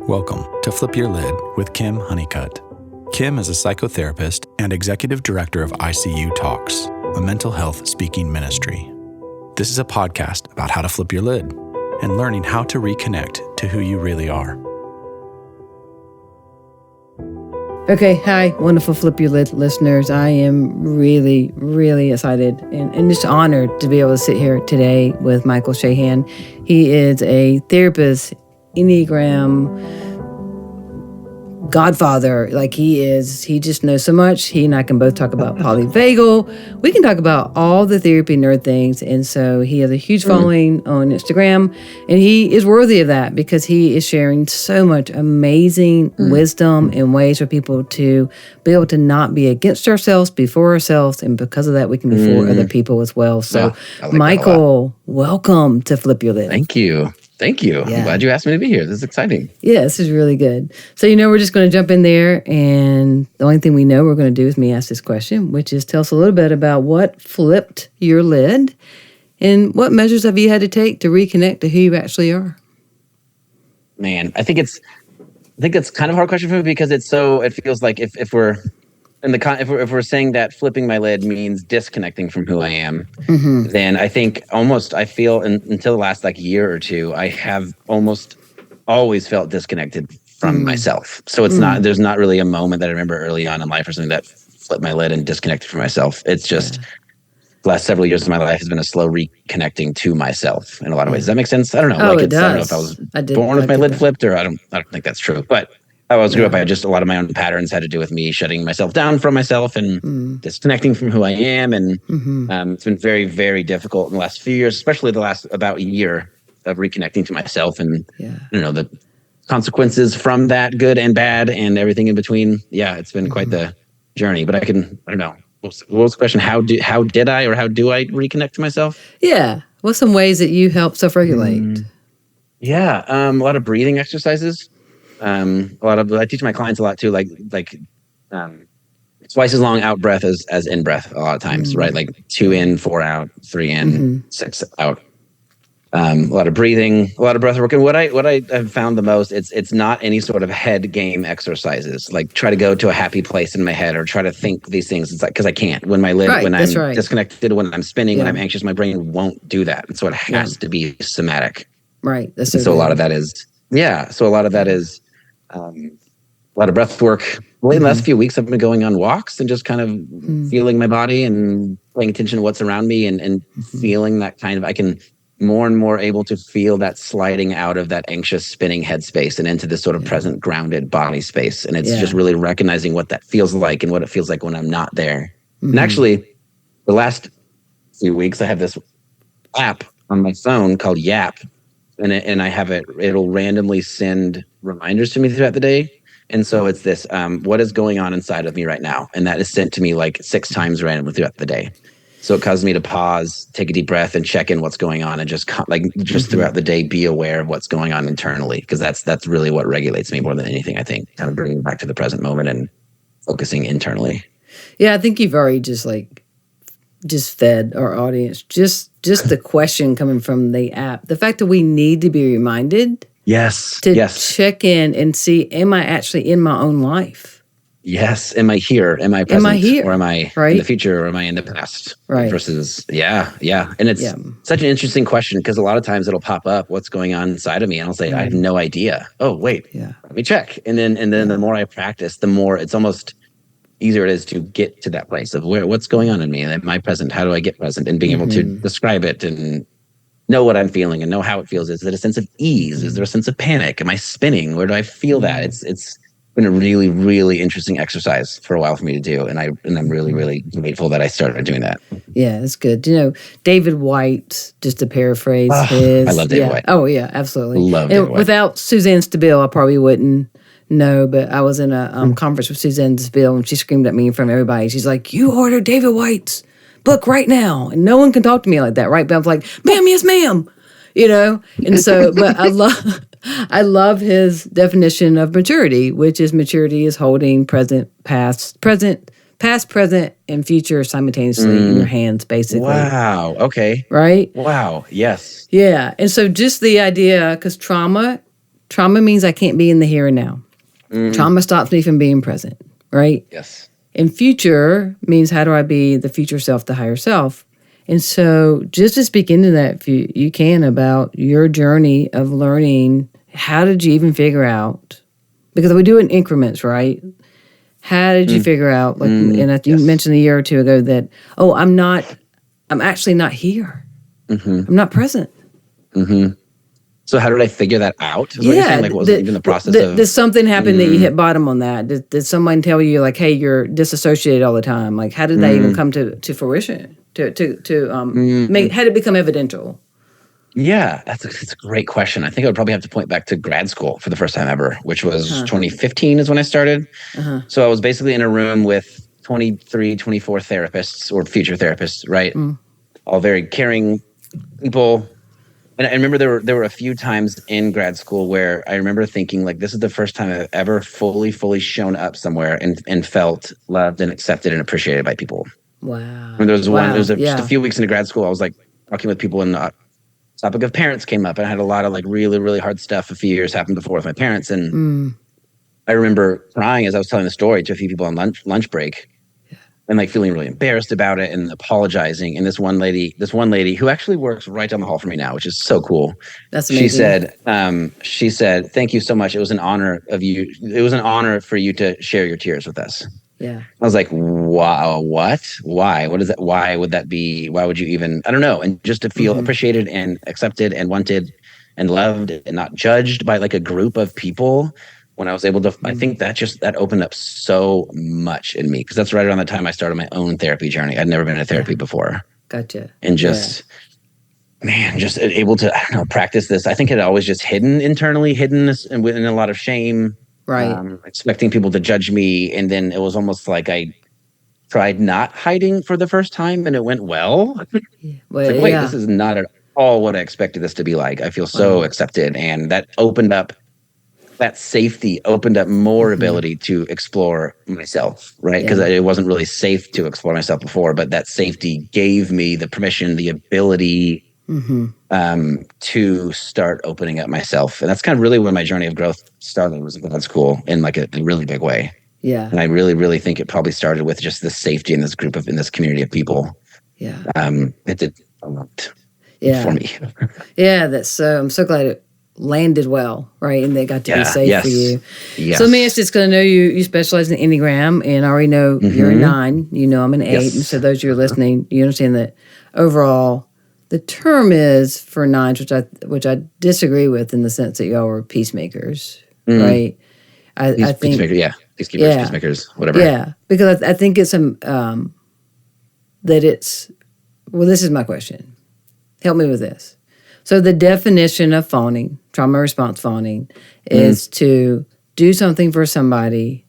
Welcome to Flip Your Lid with Kim Honeycutt. Kim is a psychotherapist and executive director of ICU Talks, a mental health speaking ministry. This is a podcast about how to flip your lid and learning how to reconnect to who you really are. Okay, hi, wonderful Flip Your Lid listeners. I am really excited and just honored to be able to sit here today with Michael Shahan. He is a therapist, Enneagram godfather. He just knows so much. He and I can both talk about polyvagal. We can talk about all the therapy nerd things. And so he has a huge following on Instagram, and he is worthy of that because he is sharing so much amazing wisdom and ways for people to be able to not be against ourselves, be for ourselves, and because of that, we can be for other people as well. So, Michael, welcome to Flip Your Lid. Thank you. Yeah. I'm glad you asked me to be here. This is exciting. Yeah, this is really good. So, we're just going to jump in there. And the only thing we know we're going to do is me ask this question, which is tell us a little bit about what flipped your lid and what measures have you had to take to reconnect to who you actually are? Man, I think it's kind of a hard question for me because it feels like if we're if we're saying that flipping my lid means disconnecting from who I am, then I feel until the last year or two, I have almost always felt disconnected from myself. So it's there's not really a moment that I remember early on in life or something that flipped my lid and disconnected from myself. It's just the last several years of my life has been a slow reconnecting to myself in a lot of ways. Does that make sense? I don't know. It does. I don't know if I was born with my lid flipped or I don't think that's true. But I grew up, a lot of my own patterns had to do with me shutting myself down from myself and disconnecting from who I am. And it's been very, very difficult in the last few years, especially the last about a year of reconnecting to myself and, the consequences from that, good and bad and everything in between. Yeah, it's been quite the journey, but I don't know. What was the question? How do I reconnect to myself? Yeah. What's some ways that you help self-regulate? A lot of breathing exercises. I teach my clients a lot too, twice as long out breath as in breath a lot of times, right? Like 2 in, 4 out, 3 in, 6 out. A lot of breathing, a lot of breath work. And what I have found the most, it's not any sort of head game exercises, like try to go to a happy place in my head or try to think these things. It's like, because I can't. When I'm disconnected, when I'm spinning, when I'm anxious, my brain won't do that. And so it has to be somatic. Right. That's so a lot of that is, a lot of breath work. In the last few weeks, I've been going on walks and just kind of feeling my body and paying attention to what's around me and feeling that kind of, I can more and more able to feel that sliding out of that anxious spinning headspace and into this sort of present grounded body space. And it's just really recognizing what that feels like and what it feels like when I'm not there. And actually, the last few weeks, I have this app on my phone called Yap. And I have it'll randomly send reminders to me throughout the day. And so it's this, what is going on inside of me right now? And that is sent to me 6 times randomly throughout the day. So it causes me to pause, take a deep breath and check in what's going on and just throughout the day, be aware of what's going on internally. Because that's really what regulates me more than anything, I think, kind of bringing back to the present moment and focusing internally. Yeah, I think you've already just fed our audience. Just the question coming from the app. The fact that we need to be reminded to check in and see, am I actually in my own life? Yes. Am I here? Am I present? Am I here? Or am I in the future? Or am I in the past? Right. Versus, And it's such an interesting question because a lot of times it'll pop up, what's going on inside of me? And I'll say, I have no idea. Oh, wait, let me check. And then the more I practice, the more it's almost easier it is to get to that place of what's going on in me. Am I present? How do I get present? And being able to describe it and know what I'm feeling and know how it feels. Is it a sense of ease? Is there a sense of panic? Am I spinning? Where do I feel that? It's been a really, really interesting exercise for a while for me to do. And I'm really, really grateful that I started doing that. Yeah, it's good. David White, just to paraphrase I love David White. Oh, yeah, absolutely. Love David White. Without Suzanne Stabile, I probably wouldn't know, but I was in a conference with Suzanne Stabile and she screamed at me in front of everybody. She's like, you order David White's book right now. And no one can talk to me like that, right? But I was like, ma'am, yes, ma'am. And so, but I love his definition of maturity, which is maturity is holding past, present, and future simultaneously in your hands, basically. Wow. Okay. Right? Wow. Yes. Yeah. And so just the idea, because trauma trauma means I can't be in the here and now. Trauma stops me from being present, right? Yes. And future means how do I be the future self, the higher self? And so just to speak into that, if you can, about your journey of learning, how did you even figure out, because we do it in increments, right? How did you figure out, like, and you mentioned a year or two ago that, I'm actually not here. I'm not present. So how did I figure that out? Is what you're saying? Like, what was even the process of? Did something happen that you hit bottom on that? Did someone tell you, like, hey, you're disassociated all the time? Like, how did that even come to fruition? How did it become evidential? Yeah, that's a great question. I think I would probably have to point back to grad school for the first time ever, which was 2015 is when I started. So I was basically in a room with 23, 24 therapists or future therapists, right? All very caring people. And I remember there were a few times in grad school where I remember thinking, like, this is the first time I've ever fully shown up somewhere and felt loved and accepted and appreciated by people. Wow. And there was just a few weeks into grad school, I was like talking with people, and the topic of parents came up. And I had a lot of like really, really hard stuff a few years happened before with my parents. And I remember crying as I was telling the story to a few people on lunch break. And like feeling really embarrassed about it and apologizing. And this one lady who actually works right down the hall from me now, which is so cool. That's amazing. She said, thank you so much. It was an honor of you. It was an honor for you to share your tears with us. Yeah. I was like, wow, what? Why? What is that? Why would that be? Why would you even, I don't know. And just to feel appreciated and accepted and wanted and loved and not judged by like a group of people. When I was able to, I think that opened up so much in me, because that's right around the time I started my own therapy journey. I'd never been in therapy before. Gotcha. And just able to, I don't know, practice this. I think it had always just hidden internally, and within a lot of shame. Right. Expecting people to judge me. And then it was almost like I tried not hiding for the first time and it went well. Well, it's like, wait, this is not at all what I expected this to be like. I feel so accepted. And that that safety opened up more ability to explore myself, right? Because it wasn't really safe to explore myself before, but that safety gave me the permission, the ability to start opening up myself. And that's kind of really when my journey of growth started, was in grad school in like a really big way. Yeah. And I really, really think it probably started with just this safety in this community of people. Yeah. It did a lot for me. Yeah, I'm so glad it landed well, right? And they got to be safe for you. Yes. So let me ask this, because I know you specialize in Enneagram, and I already know you're a 9. You know I'm an 8. And so those who are listening, you understand that overall the term is for 9s, which I disagree with, in the sense that y'all were peacemakers, right? I think peacemakers, peacemakers, whatever. Yeah, because I think it's that it's, well, this is my question. Help me with this. So the definition of fawning, trauma response fawning, is to do something for somebody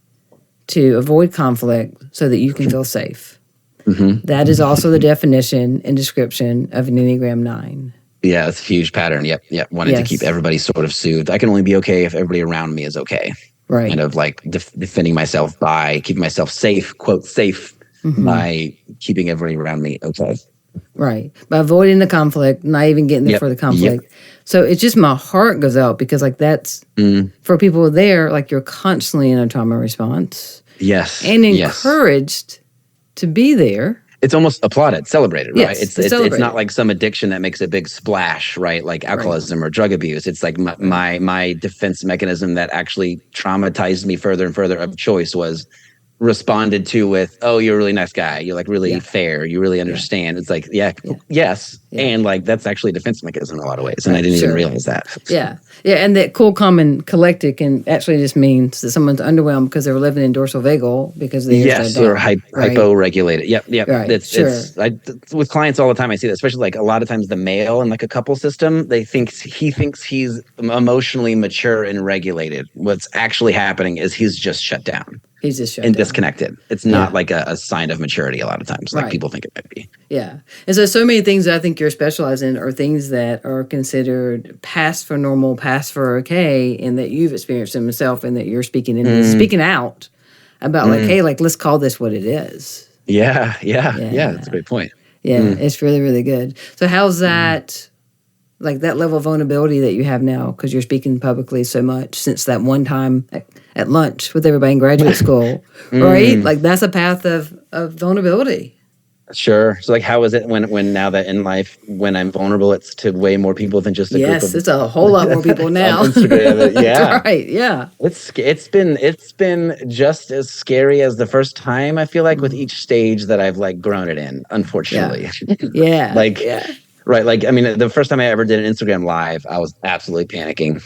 to avoid conflict so that you can feel safe. That is also the definition and description of an Enneagram 9. Yeah, it's a huge pattern. Yep. Wanting to keep everybody sort of soothed. I can only be okay if everybody around me is okay. Right. Kind of like defending myself by keeping myself safe, quote, safe, by keeping everybody around me okay. Right. By avoiding the conflict, not even getting there for the conflict. So it's just, my heart goes out, because like that's, for people there, like you're constantly in a trauma response. Yes. And encouraged to be there. It's almost applauded, celebrated, right? Yes, It's not like some addiction that makes a big splash, right? Like alcoholism or drug abuse. It's like my defense mechanism that actually traumatized me further and further of choice was responded to with, oh, you're a really nice guy. You're like really fair. You really understand. It's like, yes. And like, that's actually a defense mechanism in a lot of ways. And I didn't even realize that. Yeah. And that cool, calm, and collected can actually just means that someone's underwhelmed because they were living in dorsal vagal because they or hypo-regulated. Yep. Right. It's with clients all the time. I see that, especially like a lot of times the male in like a couple system, he thinks he's emotionally mature and regulated. What's actually happening is he's just shut down. He's just shut and down. Disconnected. It's not like a sign of maturity a lot of times, like people think it might be. Yeah. And so many things that I think you're specialized in are things that are considered past for normal, past for okay, and that you've experienced them yourself, and that you're speaking out about like, hey, like, let's call this what it is. Yeah. That's a great point. Yeah, it's really, really good. So how's that Like that level of vulnerability that you have now because you're speaking publicly so much since that one time at lunch with everybody in graduate school, right? Like that's a path of vulnerability. Sure. So like, how is it when now that in life, when I'm vulnerable, it's to way more people than just a group of... Yes, it's a whole lot more people now. On Instagram. Yeah. That's right. Yeah. It's been just as scary as the first time, I feel like, with each stage that I've like grown it in, unfortunately. Yeah. Like, right. Like, I mean, the first time I ever did an Instagram live, I was absolutely panicking.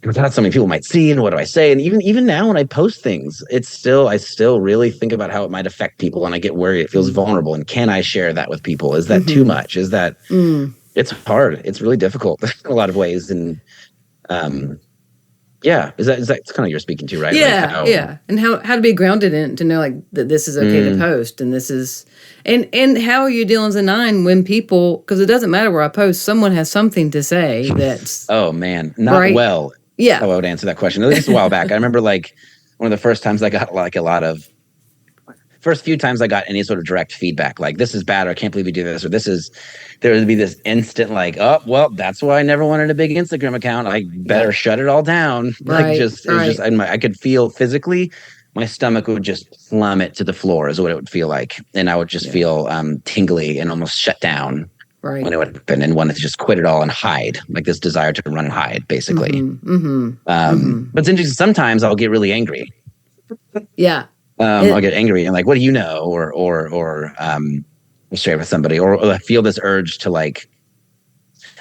I thought so many people might see, and what do I say? And even now when I post things, I still really think about how it might affect people, and I get worried. It feels vulnerable, and can I share that with people? Is that too much? Is that it's hard? It's really difficult in a lot of ways, and is that kind of you're speaking to, right? Yeah, and how to be grounded in to know like that this is okay to post, and this is and how are you dealing as a 9 when people, because it doesn't matter where I post, someone has something to say that's oh man, not right? Well. Yeah. How I would answer that question. At least a while back. I remember like one of the first times I got like first few times I got any sort of direct feedback, like this is bad, or I can't believe you do this, or there would be this instant like, oh, well, that's why I never wanted a big Instagram account. I better shut it all down. Like I could feel physically, my stomach would just plummet to the floor is what it would feel like. And I would just feel tingly and almost shut down. Right. When it would happen, and wanted to just quit it all and hide, like this desire to run and hide, basically. But it's interesting. Sometimes I'll get really angry. Yeah. I'll get angry and like, what do you know? Or share with somebody, or I feel this urge to like,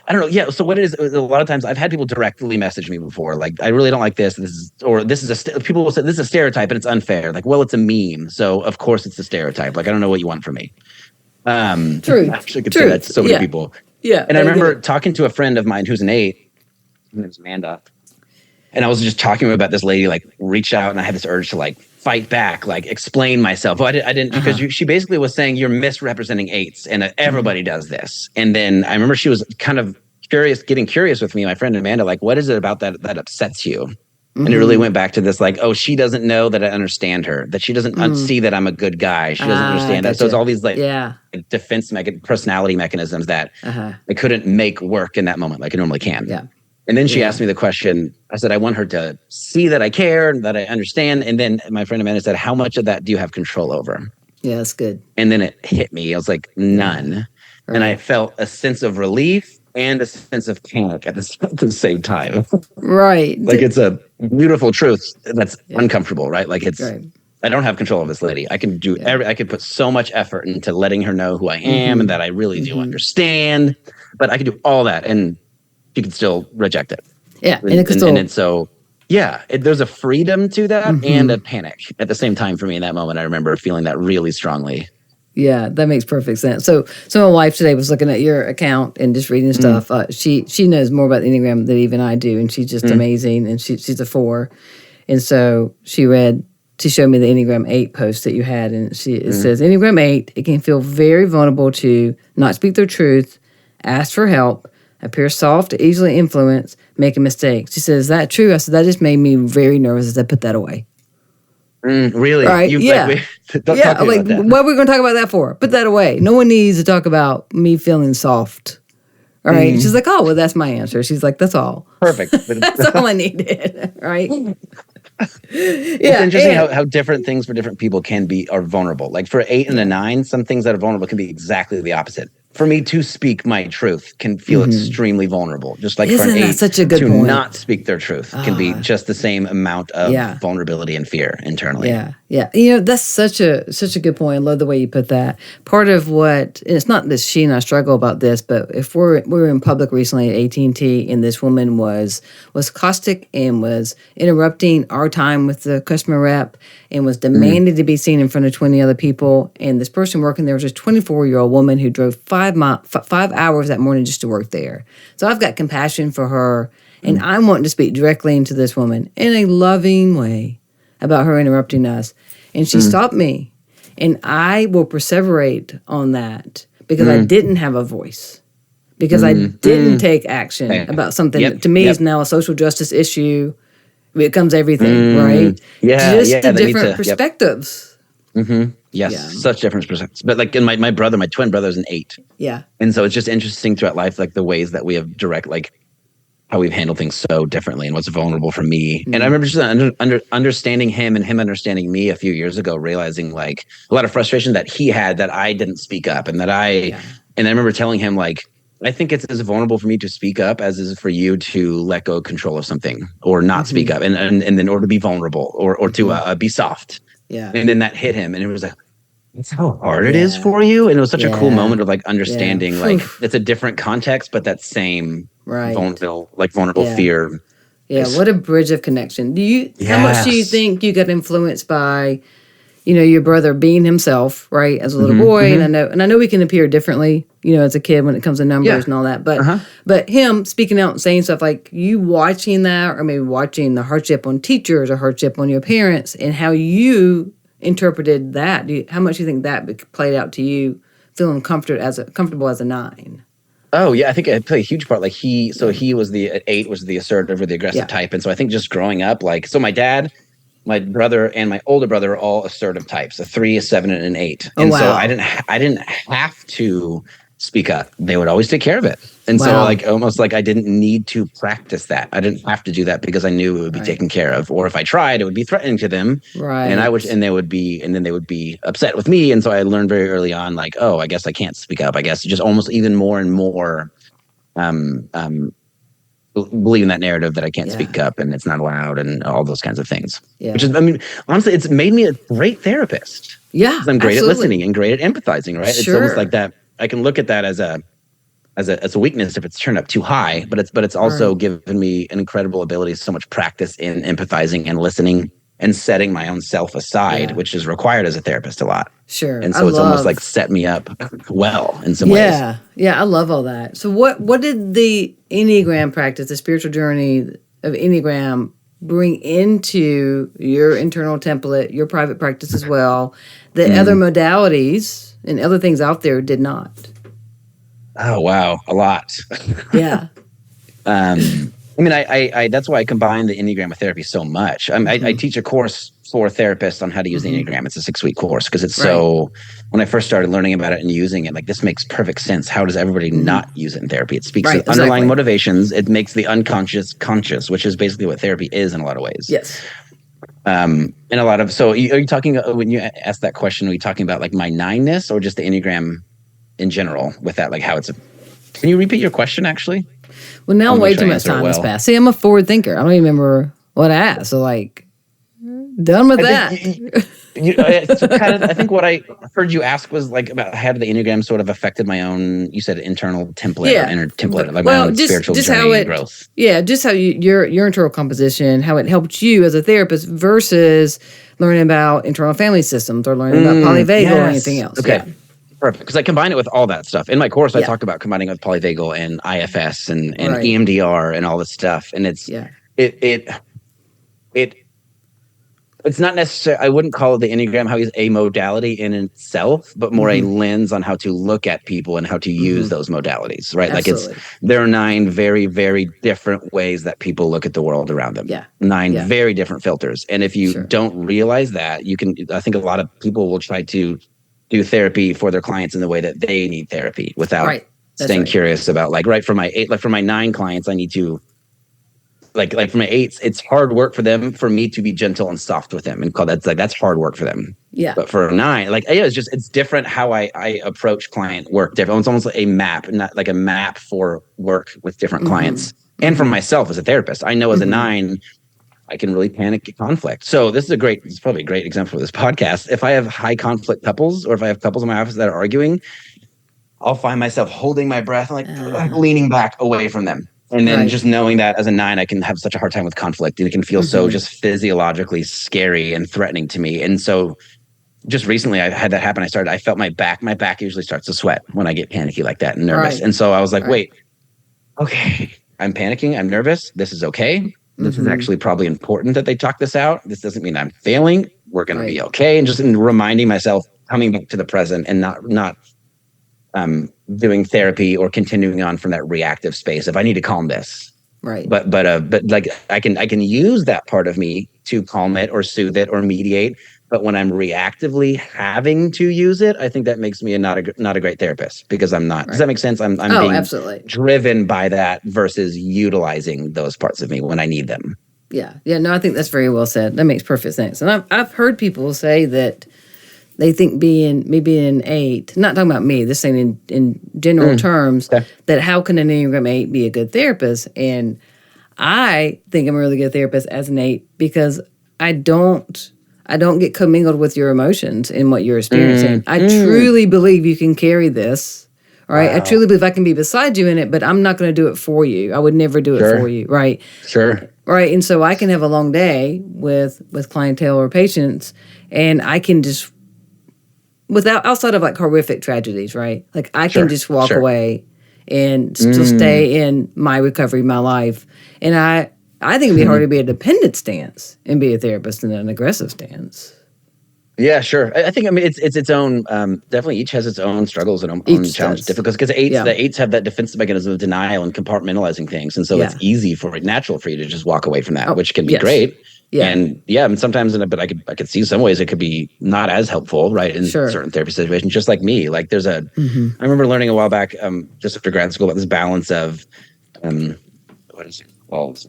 I don't know. Yeah. So what it is, a lot of times I've had people directly message me before, like, I really don't like this. People will say this is a stereotype and it's unfair. Like, well, it's a meme, so of course it's a stereotype. Like, I don't know what you want from me. True. I actually could say that to so many people. Yeah. And I remember talking to a friend of mine who's an 8. Her name's Amanda. And I was just talking about this lady, like, reach out, and I had this urge to like fight back, like explain myself. Well, I didn't because she basically was saying you're misrepresenting 8s, and everybody does this. And then I remember she was kind of getting curious with me, my friend Amanda, like, what is it about that upsets you? And it really went back to this, like, oh, she doesn't know that I understand her, that she doesn't see that I'm a good guy. She doesn't understand that. So it's all these like defense personality mechanisms that I couldn't make work in that moment like I normally can. Yeah. And then she asked me the question. I said, I want her to see that I care and that I understand. And then my friend Amanda said, how much of that do you have control over? Yeah, that's good. And then it hit me. I was like, none. Right. And I felt a sense of relief and a sense of panic at the same time. Right. Like, it's a beautiful truth that's uncomfortable, right? Like, it's I don't have control of this lady. I can do I could put so much effort into letting her know who I am and that I really do understand. But I could do all that and she could still reject it. Yeah. And so there's a freedom to that and a panic at the same time for me in that moment. I remember feeling that really strongly. Yeah, that makes perfect sense. So my wife today was looking at your account and just reading stuff. She knows more about the Enneagram than even I do, and she's just amazing. And she's a 4, and so she showed me the Enneagram 8 post that you had, and it says Enneagram 8. It can feel very vulnerable to not speak their truth, ask for help, appear soft, easily influenced, making mistakes. She says, "Is that true?" I said, "That just made me very nervous as I put that away." Really? Right. Talk like, what are we going to talk about that for? Put that away. No one needs to talk about me feeling soft. All right. She's like, oh, well, that's my answer. She's like, that's all. Perfect. That's all I needed. Right. It's interesting how different things for different people are vulnerable. Like for 8 and a 9, some things that are vulnerable can be exactly the opposite. For me to speak my truth can feel extremely vulnerable. Just like for an 8 such a good to point? Not speak their truth can be just the same amount of vulnerability and fear internally. Yeah. Yeah. That's such a good point. I love the way you put that. Part of what, and it's not that she and I struggle about this, but if we were in public recently at AT&T and this woman was caustic and was interrupting our time with the customer rep and was demanding to be seen in front of 20 other people. And this person working there was a 24-year-old woman who drove 5 hours that morning just to work there. So I've got compassion for her, and I'm wanting to speak directly into this woman in a loving way about her interrupting us. And she stopped me, and I will perseverate on that because I didn't have a voice, because I didn't take action about something that to me is now a social justice issue. It becomes everything, right? Yeah, just the different perspectives. Yes, Yeah. such different perspectives. But like in my twin brother is an 8. Yeah. And so it's just interesting throughout life, like the ways that we have how we've handled things so differently and what's vulnerable for me. And I remember just understanding him and him understanding me a few years ago, realizing like a lot of frustration that he had that I didn't speak up and and I remember telling him like, I think it's as vulnerable for me to speak up as is for you to let go of control of something or not speak up and then or to be vulnerable or to be soft. Yeah. And then that hit him and it was like, that's how hard it is for you. And it was such a cool moment of like understanding like it's a different context, but that same vulnerable fear. Yeah. What a bridge of connection. How much do you think you got influenced by, your brother being himself, right, as a little boy? And I know we can appear differently, as a kid when it comes to numbers and all that. But him speaking out and saying stuff like you watching that, or maybe watching the hardship on teachers or hardship on your parents, and how you interpreted that. How much do you think that played out to you, feeling comfortable as a 9? Oh yeah, I think it played a huge part. Like he was the 8 was the assertive or the aggressive type, and so I think just growing up, like so my dad, my brother, and my older brother are all assertive types: a 3, a 7, and an 8. And so I didn't have to speak up. They would always take care of it. And so like almost like I didn't need to practice that. I didn't have to do that because I knew it would be taken care of. Or if I tried, it would be threatening to them. Right. And they would be upset with me. And so I learned very early on, like, oh, I guess I can't speak up. I guess just almost even more and more believing that narrative that I can't speak up and it's not allowed and all those kinds of things. Yeah. Which is, I mean, honestly, it's made me a great therapist. Yeah. I'm great at listening and great at empathizing, right? It's almost like that. I can look at that as a weakness if it's turned up too high, but it's also given me an incredible ability, so much practice in empathizing and listening and setting my own self aside, which is required as a therapist a lot. Sure. And so it's almost like set me up well in some ways. Yeah, I love all that. So what did the Enneagram practice, the spiritual journey of Enneagram, bring into your internal template, your private practice as well, that other modalities and other things out there did not? Oh, wow. A lot. Yeah. I mean, I that's why I combine the Enneagram with therapy so much. I teach a course for therapists on how to use the Enneagram. It's a 6-week course because it's so, when I first started learning about it and using it, like this makes perfect sense. How does everybody not use it in therapy? It speaks to underlying motivations. It makes the unconscious conscious, which is basically what therapy is in a lot of ways. Yes. And a lot of, so are you talking, when you ask that question, are you talking about like my 9-ness or just the Enneagram in general with that, like how it's can you repeat your question actually? Well, now way too much time has passed. See, I'm a forward thinker. I don't even remember what I asked. So, like, done with that. I think what I heard you ask was like about how the Enneagram sort of affected my own, you said internal template or inner template, like my own spiritual journey and growth. Yeah, just how your internal composition, how it helped you as a therapist versus learning about internal family systems or learning about polyvagal or anything else. Okay. Yeah. Perfect, because I combine it with all that stuff. In my course, I talk about combining it with polyvagal and IFS and EMDR and all this stuff. And it's it's not necessarily, I wouldn't call it the Enneagram how he's a modality in itself, but more a lens on how to look at people and how to use those modalities, right? Absolutely. Like there are 9 very, very different ways that people look at the world around them. Yeah. 9 very different filters. And if you don't realize that, I think a lot of people will try to do therapy for their clients in the way that they need therapy without staying curious about for my 8, like for my 9 clients, I need to like for my 8s, it's hard work for me to be gentle and soft with them and call that's hard work for them. Yeah. But for 9, it's different how I approach client work. Different. It's almost like a map, not like a map for work with different clients. And for myself as a therapist, I know as a 9, I can really panic at conflict. So this is probably a great example for this podcast. If I have high conflict couples or if I have couples in my office that are arguing, I'll find myself holding my breath and like leaning back away from them. And then just knowing that as a 9, I can have such a hard time with conflict and it can feel so just physiologically scary and threatening to me. And so just recently I had that happen. I felt my back usually starts to sweat when I get panicky like that and nervous. And so I was like, wait, okay, I'm panicking. I'm nervous. This is okay. This is actually probably important that they talk this out. This doesn't mean I'm failing. We're going to be okay. And just reminding myself, coming back to the present and not doing therapy or continuing on from that reactive space. If I need to calm this, but like I can use that part of me to calm it or soothe it or mediate. But when I'm reactively having to use it, I think that makes me not a great therapist, because I'm not. Right. Does that make sense? I'm being absolutely driven by that versus utilizing those parts of me when I need them. Yeah. No, I think that's very well said. That makes perfect sense. And I've heard people say that they think being an 8, not talking about me, this saying in general terms, that how can an Enneagram 8 be a good therapist? And I think I'm a really good therapist as an 8 because I don't get commingled with your emotions and what you're experiencing. I truly believe you can carry this, right? Wow. I truly believe I can be beside you in it, but I'm not going to do it for you. I would never do it for you, right? Sure. Right, and so I can have a long day with clientele or patients, and I can just, outside of like horrific tragedies, right? Like I can just walk away and still stay in my recovery, my life. And I think it'd be hard to be a dependent stance and be a therapist than an aggressive stance. Yeah, sure. I think, it's its own, definitely each has its own struggles and own challenges, difficulties, because the eights have that defensive mechanism of denial and compartmentalizing things. And so it's natural for you to just walk away from that, which can be great. Yeah. And sometimes, but I could see some ways it could be not as helpful, right? In certain therapy situations, just like me. Like there's I remember learning a while back, just after grad school, about this balance of, what is it called?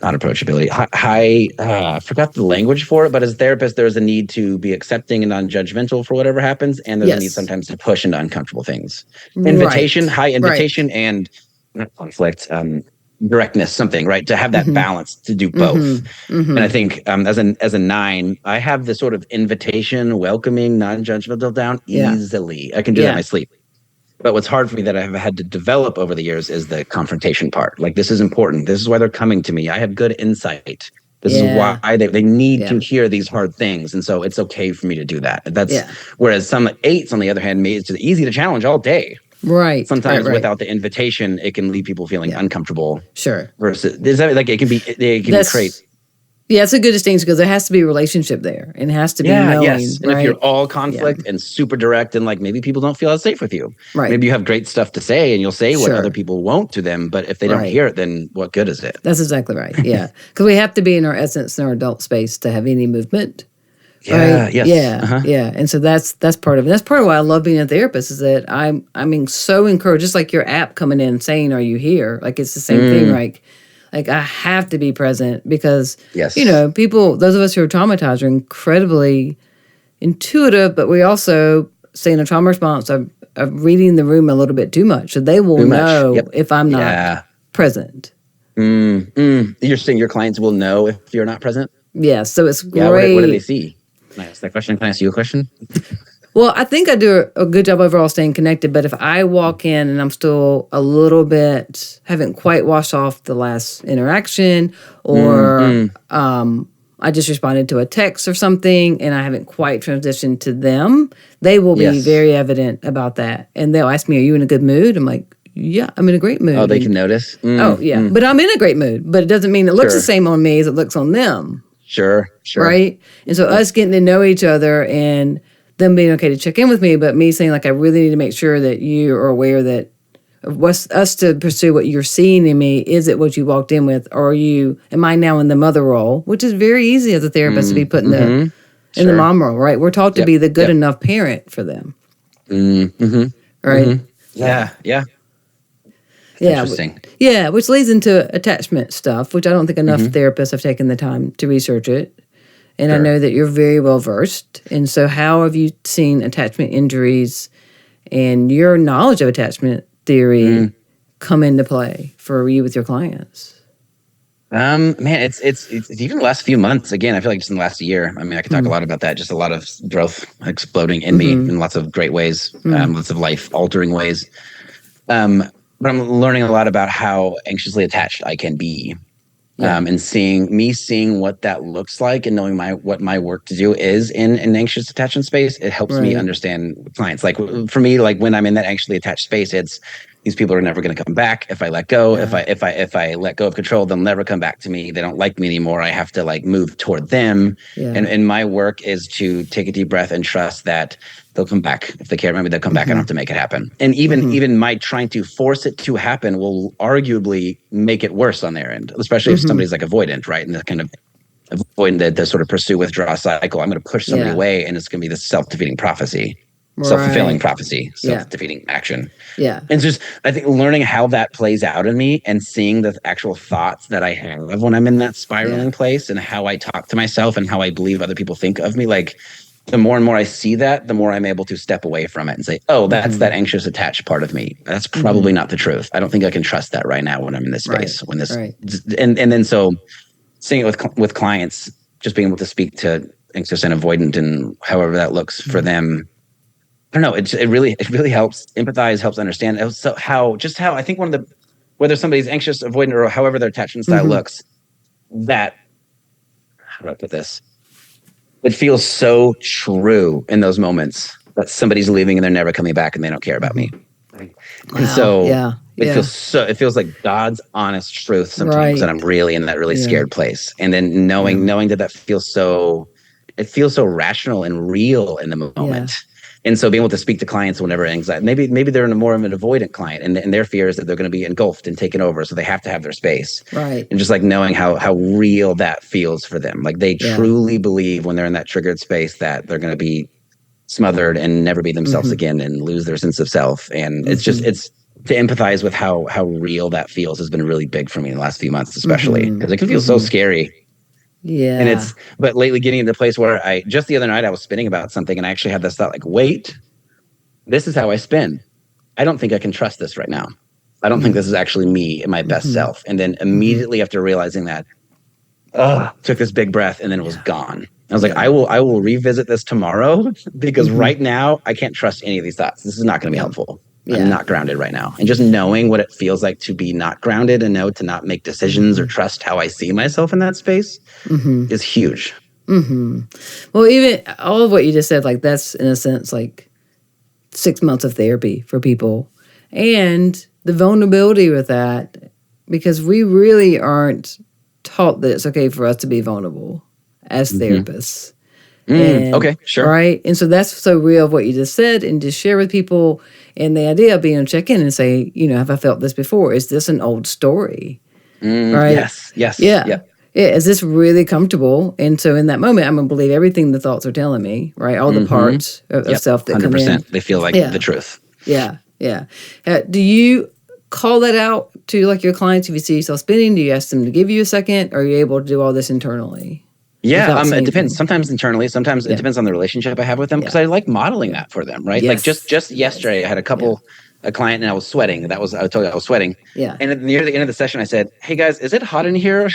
Not approachability. I forgot the language for it, but as a therapist, there's a need to be accepting and non-judgmental for whatever happens, and there's a need sometimes to push into uncomfortable things. Invitation, high invitation, and conflict, directness, something, right? To have that balance to do both. And I think as a 9, I have this sort of invitation, welcoming, non-judgmental down easily. I can do that in my sleep. But what's hard for me that I've had to develop over the years is the confrontation part. Like, this is important. This is why they're coming to me. I have good insight. This is why they need to hear these hard things. And so it's okay for me to do that. Whereas some 8s, on the other hand, it's just easy to challenge all day. Right. Sometimes without the invitation, it can leave people feeling uncomfortable. Sure. Versus, it can create. Yeah, it's a good distinction because there has to be a relationship there, and it has to be knowing. Yes. And if you're all conflict and super direct, and like maybe people don't feel as safe with you. Right. Maybe you have great stuff to say, and you'll say what other people won't to them. But if they don't hear it, then what good is it? That's exactly right. Yeah, because we have to be in our essence in our adult space to have any movement. Yeah. Right? Yes. Yeah. Yeah. And so that's part of it. That's part of why I love being a therapist, is that I'm so encouraged. Just like your app coming in saying, "Are you here?" Like it's the same thing. Like I have to be present because, people, those of us who are traumatized are incredibly intuitive, but we also say in a trauma response of reading the room a little bit too much. So they will know if I'm not present. You're saying your clients will know if you're not present? Yeah, so it's great. What do they see? Can I ask that question? Can I ask you a question? Well, I think I do a good job overall staying connected, but if I walk in and I'm still a little bit, haven't quite washed off the last interaction, or I just responded to a text or something and I haven't quite transitioned to them, they will be very evident about that. And they'll ask me, "Are you in a good mood?" I'm like, "Yeah, I'm in a great mood." Oh, they can notice? But I'm in a great mood, but it doesn't mean it looks the same on me as it looks on them. Sure. Right? And so us getting to know each other and them being okay to check in with me, but me saying, like, I really need to make sure that you are aware that what's us to pursue what you're seeing in me. Is it what you walked in with? Or am I now in the mother role? Which is very easy as a therapist to be put in the mom role, right? We're taught to be the good enough parent for them. Right? Yeah. Interesting. Which leads into attachment stuff, which I don't think enough therapists have taken the time to research it. And I know that you're very well versed. And so how have you seen attachment injuries and your knowledge of attachment theory come into play for you with your clients? Man, it's even the last few months. Again, I feel like just in the last year. I mean, I could talk a lot about that. Just a lot of growth exploding in me in lots of great ways, lots of life-altering ways. But I'm learning a lot about how anxiously attached I can be. And seeing what that looks like and knowing what my work to do is in an anxious attachment space, it helps me understand clients. Like for me, like when I'm in that anxiously attached space, it's these people are never going to come back if I let go. If I let go of control, they'll never come back to me. They don't like me anymore. I have to like move toward them. And my work is to take a deep breath and trust that they'll come back. If they care about me, they'll come back. I don't have to make it happen. And even my trying to force it to happen will arguably make it worse on their end, especially if somebody's like avoidant, right? And the kind of avoidant, the sort of pursue withdraw cycle. I'm going to push somebody away, and it's going to be this self-defeating prophecy, self-fulfilling prophecy, self-defeating action. Yeah. And just, I think, learning how that plays out in me and seeing the actual thoughts that I have when I'm in that spiraling place, and how I talk to myself and how I believe other people think of me. Like, the more and more I see that, the more I'm able to step away from it and say, oh, that's that anxious attached part of me. That's probably not the truth. I don't think I can trust that right now when I'm in this space. When this, and then so seeing it with clients, just being able to speak to anxious and avoidant and however that looks for them. I don't know. It really helps empathize, helps understand. So how I think whether somebody's anxious, avoidant, or however their attachment style looks, that, how do I put this? It feels so true in those moments that somebody's leaving and they're never coming back and they don't care about me. And so it feels like God's honest truth sometimes that I'm really in that really scared place. And then knowing that feels so rational and real in the moment. Yeah. And so being able to speak to clients whenever anxiety, maybe they're in more of an avoidant client, and their fear is that they're going to be engulfed and taken over. So they have to have their space. Right. And just like knowing how real that feels for them. Like they truly believe when they're in that triggered space that they're going to be smothered and never be themselves again and lose their sense of self. And it's to empathize with how real that feels has been really big for me in the last few months, especially because it can feel so scary. Yeah. And but lately getting into a place where just the other night I was spinning about something and I actually had this thought like, wait, this is how I spin. I don't think I can trust this right now. I don't think this is actually me and my best self. And then immediately after realizing that, took this big breath and then it was gone. I was like, I will revisit this tomorrow because right now I can't trust any of these thoughts. This is not going to be helpful. I'm not grounded right now. And just knowing what it feels like to be not grounded and know to not make decisions or trust how I see myself in that space is huge. Well, even all of what you just said, like that's in a sense like 6 months of therapy for people. And the vulnerability with that, because we really aren't taught that it's okay for us to be vulnerable as therapists. Okay, sure. Right? And so that's so real of what you just said, and just share with people. And the idea of being able to check in and say, have I felt this before? Is this an old story? Right? Yes. Yeah. Is this really comfortable? And so in that moment, I'm going to believe everything the thoughts are telling me, right? All the parts of self that 100%. Come in. They feel like the truth. Yeah. Do you call that out to like your clients if you see yourself spinning? Do you ask them to give you a second? Or are you able to do all this internally? Yeah, it depends. Sometimes internally, sometimes it depends on the relationship I have with them because I like modeling that for them, right? Yes. Like just yesterday, I had a client and I was sweating. I told you I was sweating. Yeah. And near the end of the session, I said, "Hey guys, is it hot in here,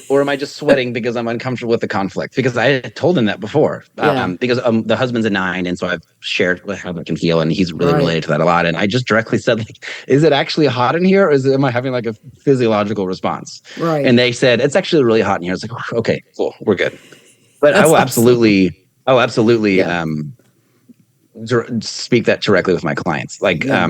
or am I just sweating because I'm uncomfortable with the conflict?" Because I had told him that before. Because the husband's a 9, and so I've shared how I can feel, and he's really related to that a lot. And I just directly said, like, "Is it actually hot in here, or am I having like a physiological response?" Right. And they said, "It's actually really hot in here." It's like, okay, cool, we're good. But I will absolutely speak that directly with my clients. Like, I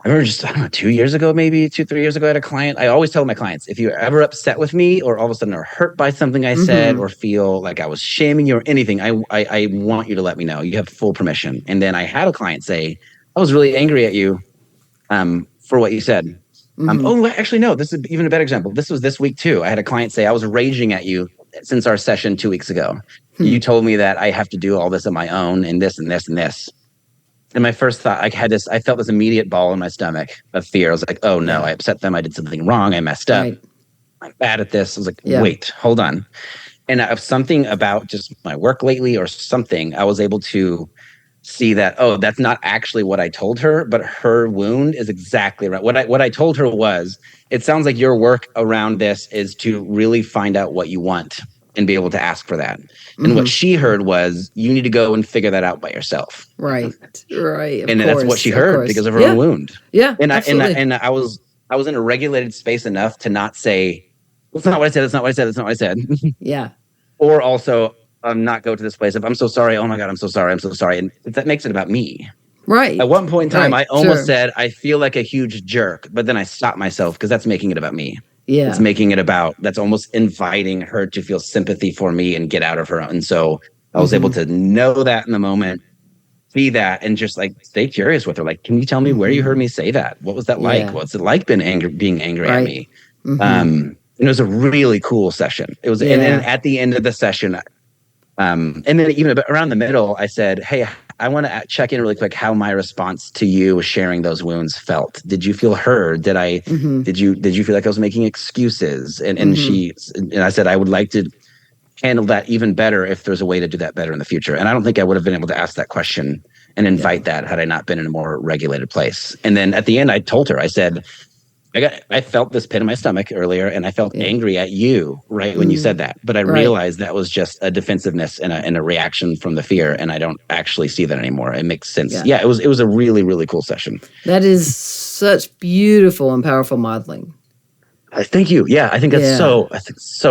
remember just, 2 years ago, maybe 3 years ago, I had a client. I always tell my clients, if you're ever upset with me or all of a sudden are hurt by something I said or feel like I was shaming you or anything, I want you to let me know. You have full permission. And then I had a client say, I was really angry at you for what you said. Actually, no, this is even a better example. This was this week too. I had a client say, I was raging at you since our session 2 weeks ago. You told me that I have to do all this on my own and this and this and this. And my first thought, I felt this immediate ball in my stomach of fear. I was like, oh no, I upset them. I did something wrong. I messed up. Right. I'm bad at this. I was like, wait, hold on. And something about just my work lately or something, I was able to see that, that's not actually what I told her, but her wound is exactly right. What I told her was, it sounds like your work around this is to really find out what you want and be able to ask for that. And what she heard was, you need to go and figure that out by yourself. Right. And that's what she heard because of her own wound. Yeah. And I was in a regulated space enough to not say, that's not what I said. That's not what I said. That's not what I said. Yeah. Or also not go to this place of, I'm so sorry. Oh my God, I'm so sorry. I'm so sorry. And that makes it about me. Right. At one point in time, I almost said, I feel like a huge jerk, but then I stopped myself because that's making it about me. Yeah. It's making it about, that's almost inviting her to feel sympathy for me and get out of her own. And so I was able to know that in the moment, see that, and just like stay curious with her. Like, can you tell me where you heard me say that? What was that like? What's it like being angry at me? And it was a really cool session. It was, and then at the end of the session, and then even around the middle, I said, "Hey, I want to check in really quick how my response to you sharing those wounds felt. Did you feel heard? Did you feel like I was making excuses?" And I said, "I would like to handle that even better if there's a way to do that better in the future." And I don't think I would have been able to ask that question and invite that had I not been in a more regulated place. And then at the end, I told her, I said, I felt this pit in my stomach earlier, and I felt angry at you when you said that. But I realized that was just a defensiveness and a reaction from the fear, and I don't actually see that anymore. It makes sense. Yeah, it was a really, really cool session. That is such beautiful and powerful modeling. Thank you. Yeah, I think that's so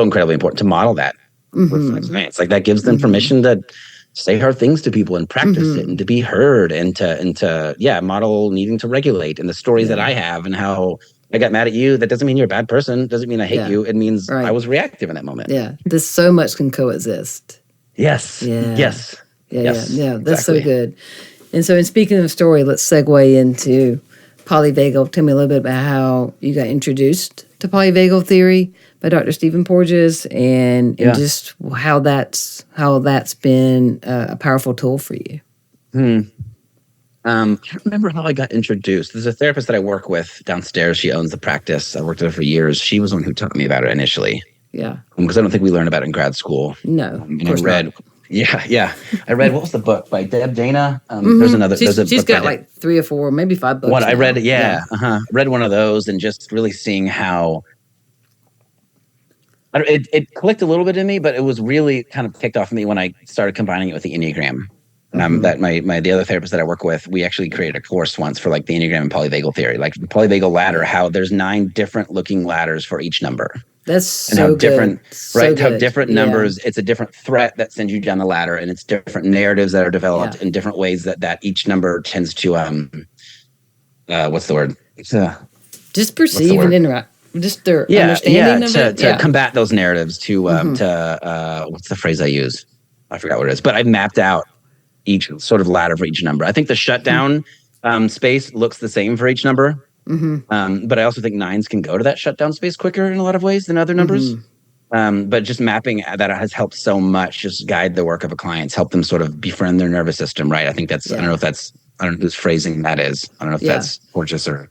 incredibly important to model that with clients. Like that gives them permission to say hard things to people and practice it and to be heard and to model needing to regulate, and the stories that I have and how I got mad at you. That doesn't mean you're a bad person. Doesn't mean I hate you. It means I was reactive in that moment. Yeah. This so much can coexist. Yes. Yeah. Yes. Yeah. Yes. Yeah. That's so good. And so in speaking of story, let's segue into polyvagal. Tell me a little bit about how you got introduced to polyvagal theory by Dr. Stephen Porges and just how that's been a powerful tool for you. I can't remember how I got introduced. There's a therapist that I work with downstairs. She owns the practice. I worked with her for years. She was the one who taught me about it initially. Yeah. Because I don't think we learned about it in grad school. No. And I read, I read, what was the book by Deb Dana? There's another. She's got like 3 or 4, maybe 5 books. I read, read one of those and just really seeing how it clicked a little bit in me, but it was really kind of kicked off in me when I started combining it with the Enneagram. That the other therapist that I work with, we actually created a course once for like the Enneagram and Polyvagal Theory, like the Polyvagal ladder, how there's 9 different looking ladders for each number. That's so good. Different, right? How different numbers, it's a different threat that sends you down the ladder, and it's different narratives that are developed in different ways that each number tends to what's the word? Just perceive and interact. Just their understanding of it. To combat those narratives, to what's the phrase I use? I forgot what it is, but I've mapped out each sort of ladder for each number. I think the shutdown space looks the same for each number. But I also think 9s can go to that shutdown space quicker in a lot of ways than other numbers. But just mapping that has helped so much, just guide the work of a client, help them sort of befriend their nervous system, right? I think that's, I don't know whose phrasing that is. I don't know if that's Porges or...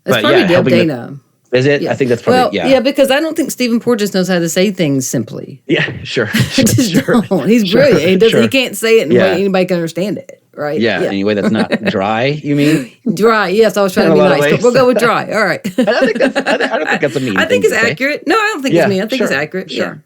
It's probably Deb Dana. Is it? I think that's probably, yeah, because I don't think Stephen Porges knows how to say things simply. Yeah, sure. Don't. He's brilliant. He can't say it in a way anybody can understand it, right? Yeah, in a way that's not dry, you mean? Dry, yes. I was trying to be nice, but we'll go with dry. All right. I don't think that's a mean I think it's accurate. No, I don't think it's mean. I think it's accurate. Sure.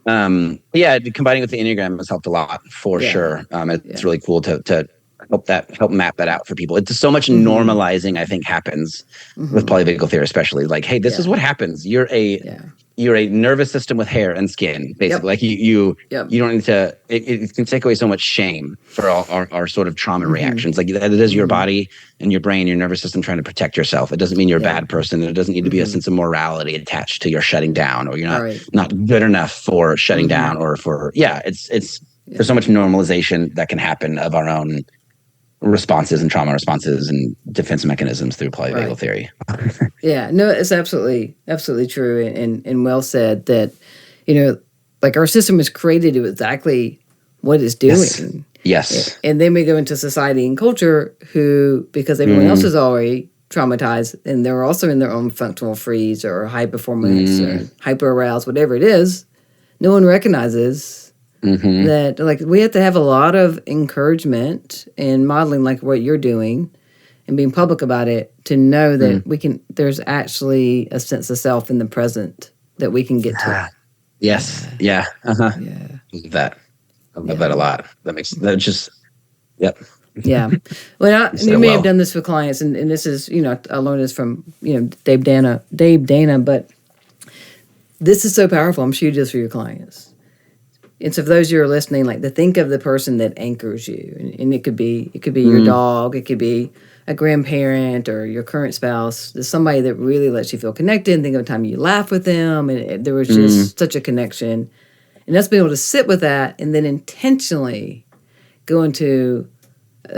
Combining with the Enneagram has helped a lot, for sure. It's really cool to help map that out for people. It's so much normalizing, I think, happens with polyvagal theory, especially. Like, hey, this is what happens. You're a nervous system with hair and skin, basically. Like you don't need to. It can take away so much shame for all our sort of trauma reactions. Like that is your body and your brain, your nervous system trying to protect yourself. It doesn't mean you're a bad person. There doesn't need to be a sense of morality attached to your shutting down, or you're not good enough for shutting down, or for it's there's so much normalization that can happen of our own responses and trauma responses and defense mechanisms through polyvagal theory. No, it's absolutely true and well said that, like our system is created to exactly what it's doing. Yes. And then we go into society and culture who, because everyone else is already traumatized and they're also in their own functional freeze or high performance or hyper aroused, whatever it is, no one recognizes that, like, we have to have a lot of encouragement and modeling, like what you're doing, and being public about it, to know that there's actually a sense of self in the present that we can get to. Yes. Yeah. That. I love that a lot. Yeah. Well, you may have done this with clients, and this is, I learned this from, Dave Dana, but this is so powerful. I'm sure you do this for your clients. And so for those who are listening, like, to think of the person that anchors you, and it could be your dog, it could be a grandparent or your current spouse. There's somebody that really lets you feel connected. Think of a time you laughed with them, and there was just such a connection. And us being able to sit with that and then intentionally go into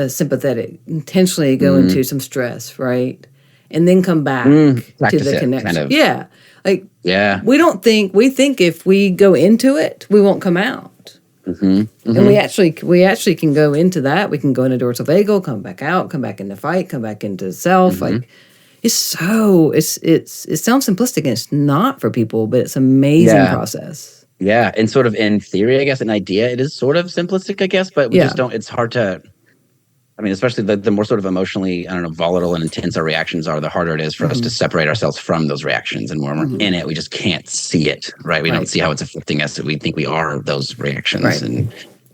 sympathetic, intentionally go into some stress, right? and then come back to the connection. Kind of. Yeah. Like, yeah. we think if we go into it, we won't come out. And we actually can go into that. We can go into dorsal vagal, come back out, come back into fight, come back into self. Like, it sounds simplistic, and it's not for people, but it's an amazing process. Yeah. And sort of in theory, I guess, an idea, it is sort of simplistic, I guess, but we just don't, it's hard to, I mean, especially the more sort of emotionally, I don't know, volatile and intense our reactions are, the harder it is for us to separate ourselves from those reactions. And when we're in it, we just can't see it, right? We don't see how it's affecting us. We think we are those reactions.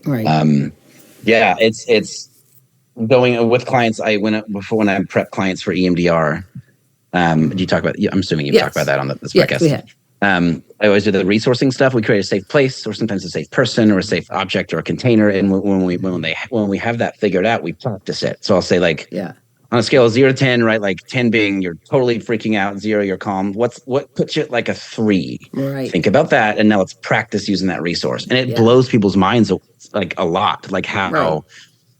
Right. And yeah, it's going with clients. When I prep clients for EMDR, do you talk about, I'm assuming you've talked about that on this podcast. We have. I always do the resourcing stuff. We create a safe place, or sometimes a safe person, or a safe object, or a container. And when we have that figured out, we practice it. So I'll say, like, on a scale of 0 to 10, right? Like 10 being you're totally freaking out, 0 you're calm. What puts you at like a 3? Right. Think about that, and now let's practice using that resource. And it blows people's minds like a lot, like how.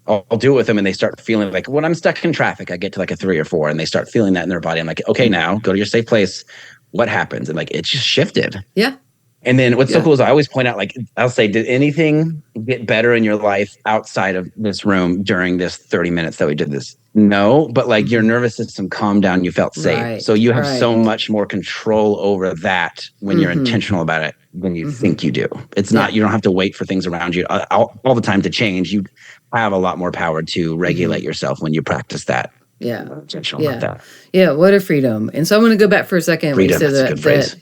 I'll do it with them, and they start feeling like, when I'm stuck in traffic, I get to like a 3 or 4, and they start feeling that in their body. I'm like, okay, now go to your safe place. What happens? And like, it just shifted. Yeah. And then what's so cool is I always point out, like, I'll say, did anything get better in your life outside of this room during this 30 minutes that we did this? No, but like your nervous system calmed down, you felt safe. Right. So you have so much more control over that when you're intentional about it than you think you do. It's not, you don't have to wait for things around you all the time to change. You have a lot more power to regulate yourself when you practice that. Yeah. Intentional about that. Yeah. What a freedom. And so I'm going to go back for a second. Freedom, that's a good phrase.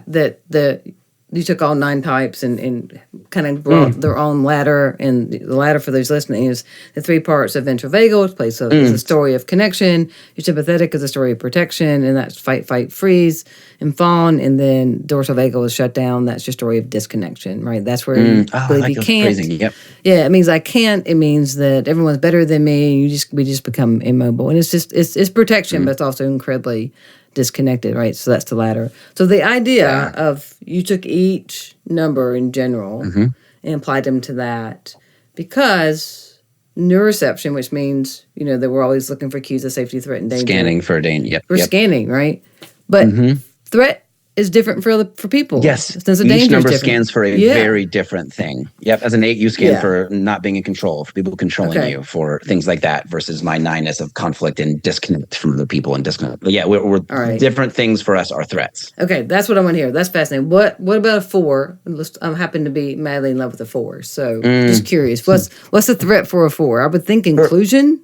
That you took all 9 types and kind of brought their own ladder. And the ladder, for those listening, is the 3 parts of ventral vagal. It's a story of connection. Your sympathetic is a story of protection, and that's fight, freeze, and fawn. And then dorsal vagal is shut down. That's your story of disconnection, right? That's where you believe you can't. Phrasing. Yep. Yeah, it means I can't. It means that everyone's better than me. We just become immobile, and it's protection, but it's also incredibly disconnected, right? So that's the ladder. So the idea of you took each number in general and applied them to that, because neuroception, which means, that we're always looking for cues of safety, threat, and danger. Scanning for danger. Yep. We're scanning, right? But threat is different for people. Yes. Each number scans for a very different thing. Yep. As an 8, you scan for not being in control, for people controlling you, for things like that, versus my 9 is of conflict and disconnect from other people and disconnect. But yeah, we're different things for us are threats. Okay, that's what I want to hear. That's fascinating. What about a 4? I happen to be madly in love with a 4. So just curious, what's the threat for a 4? I would think inclusion.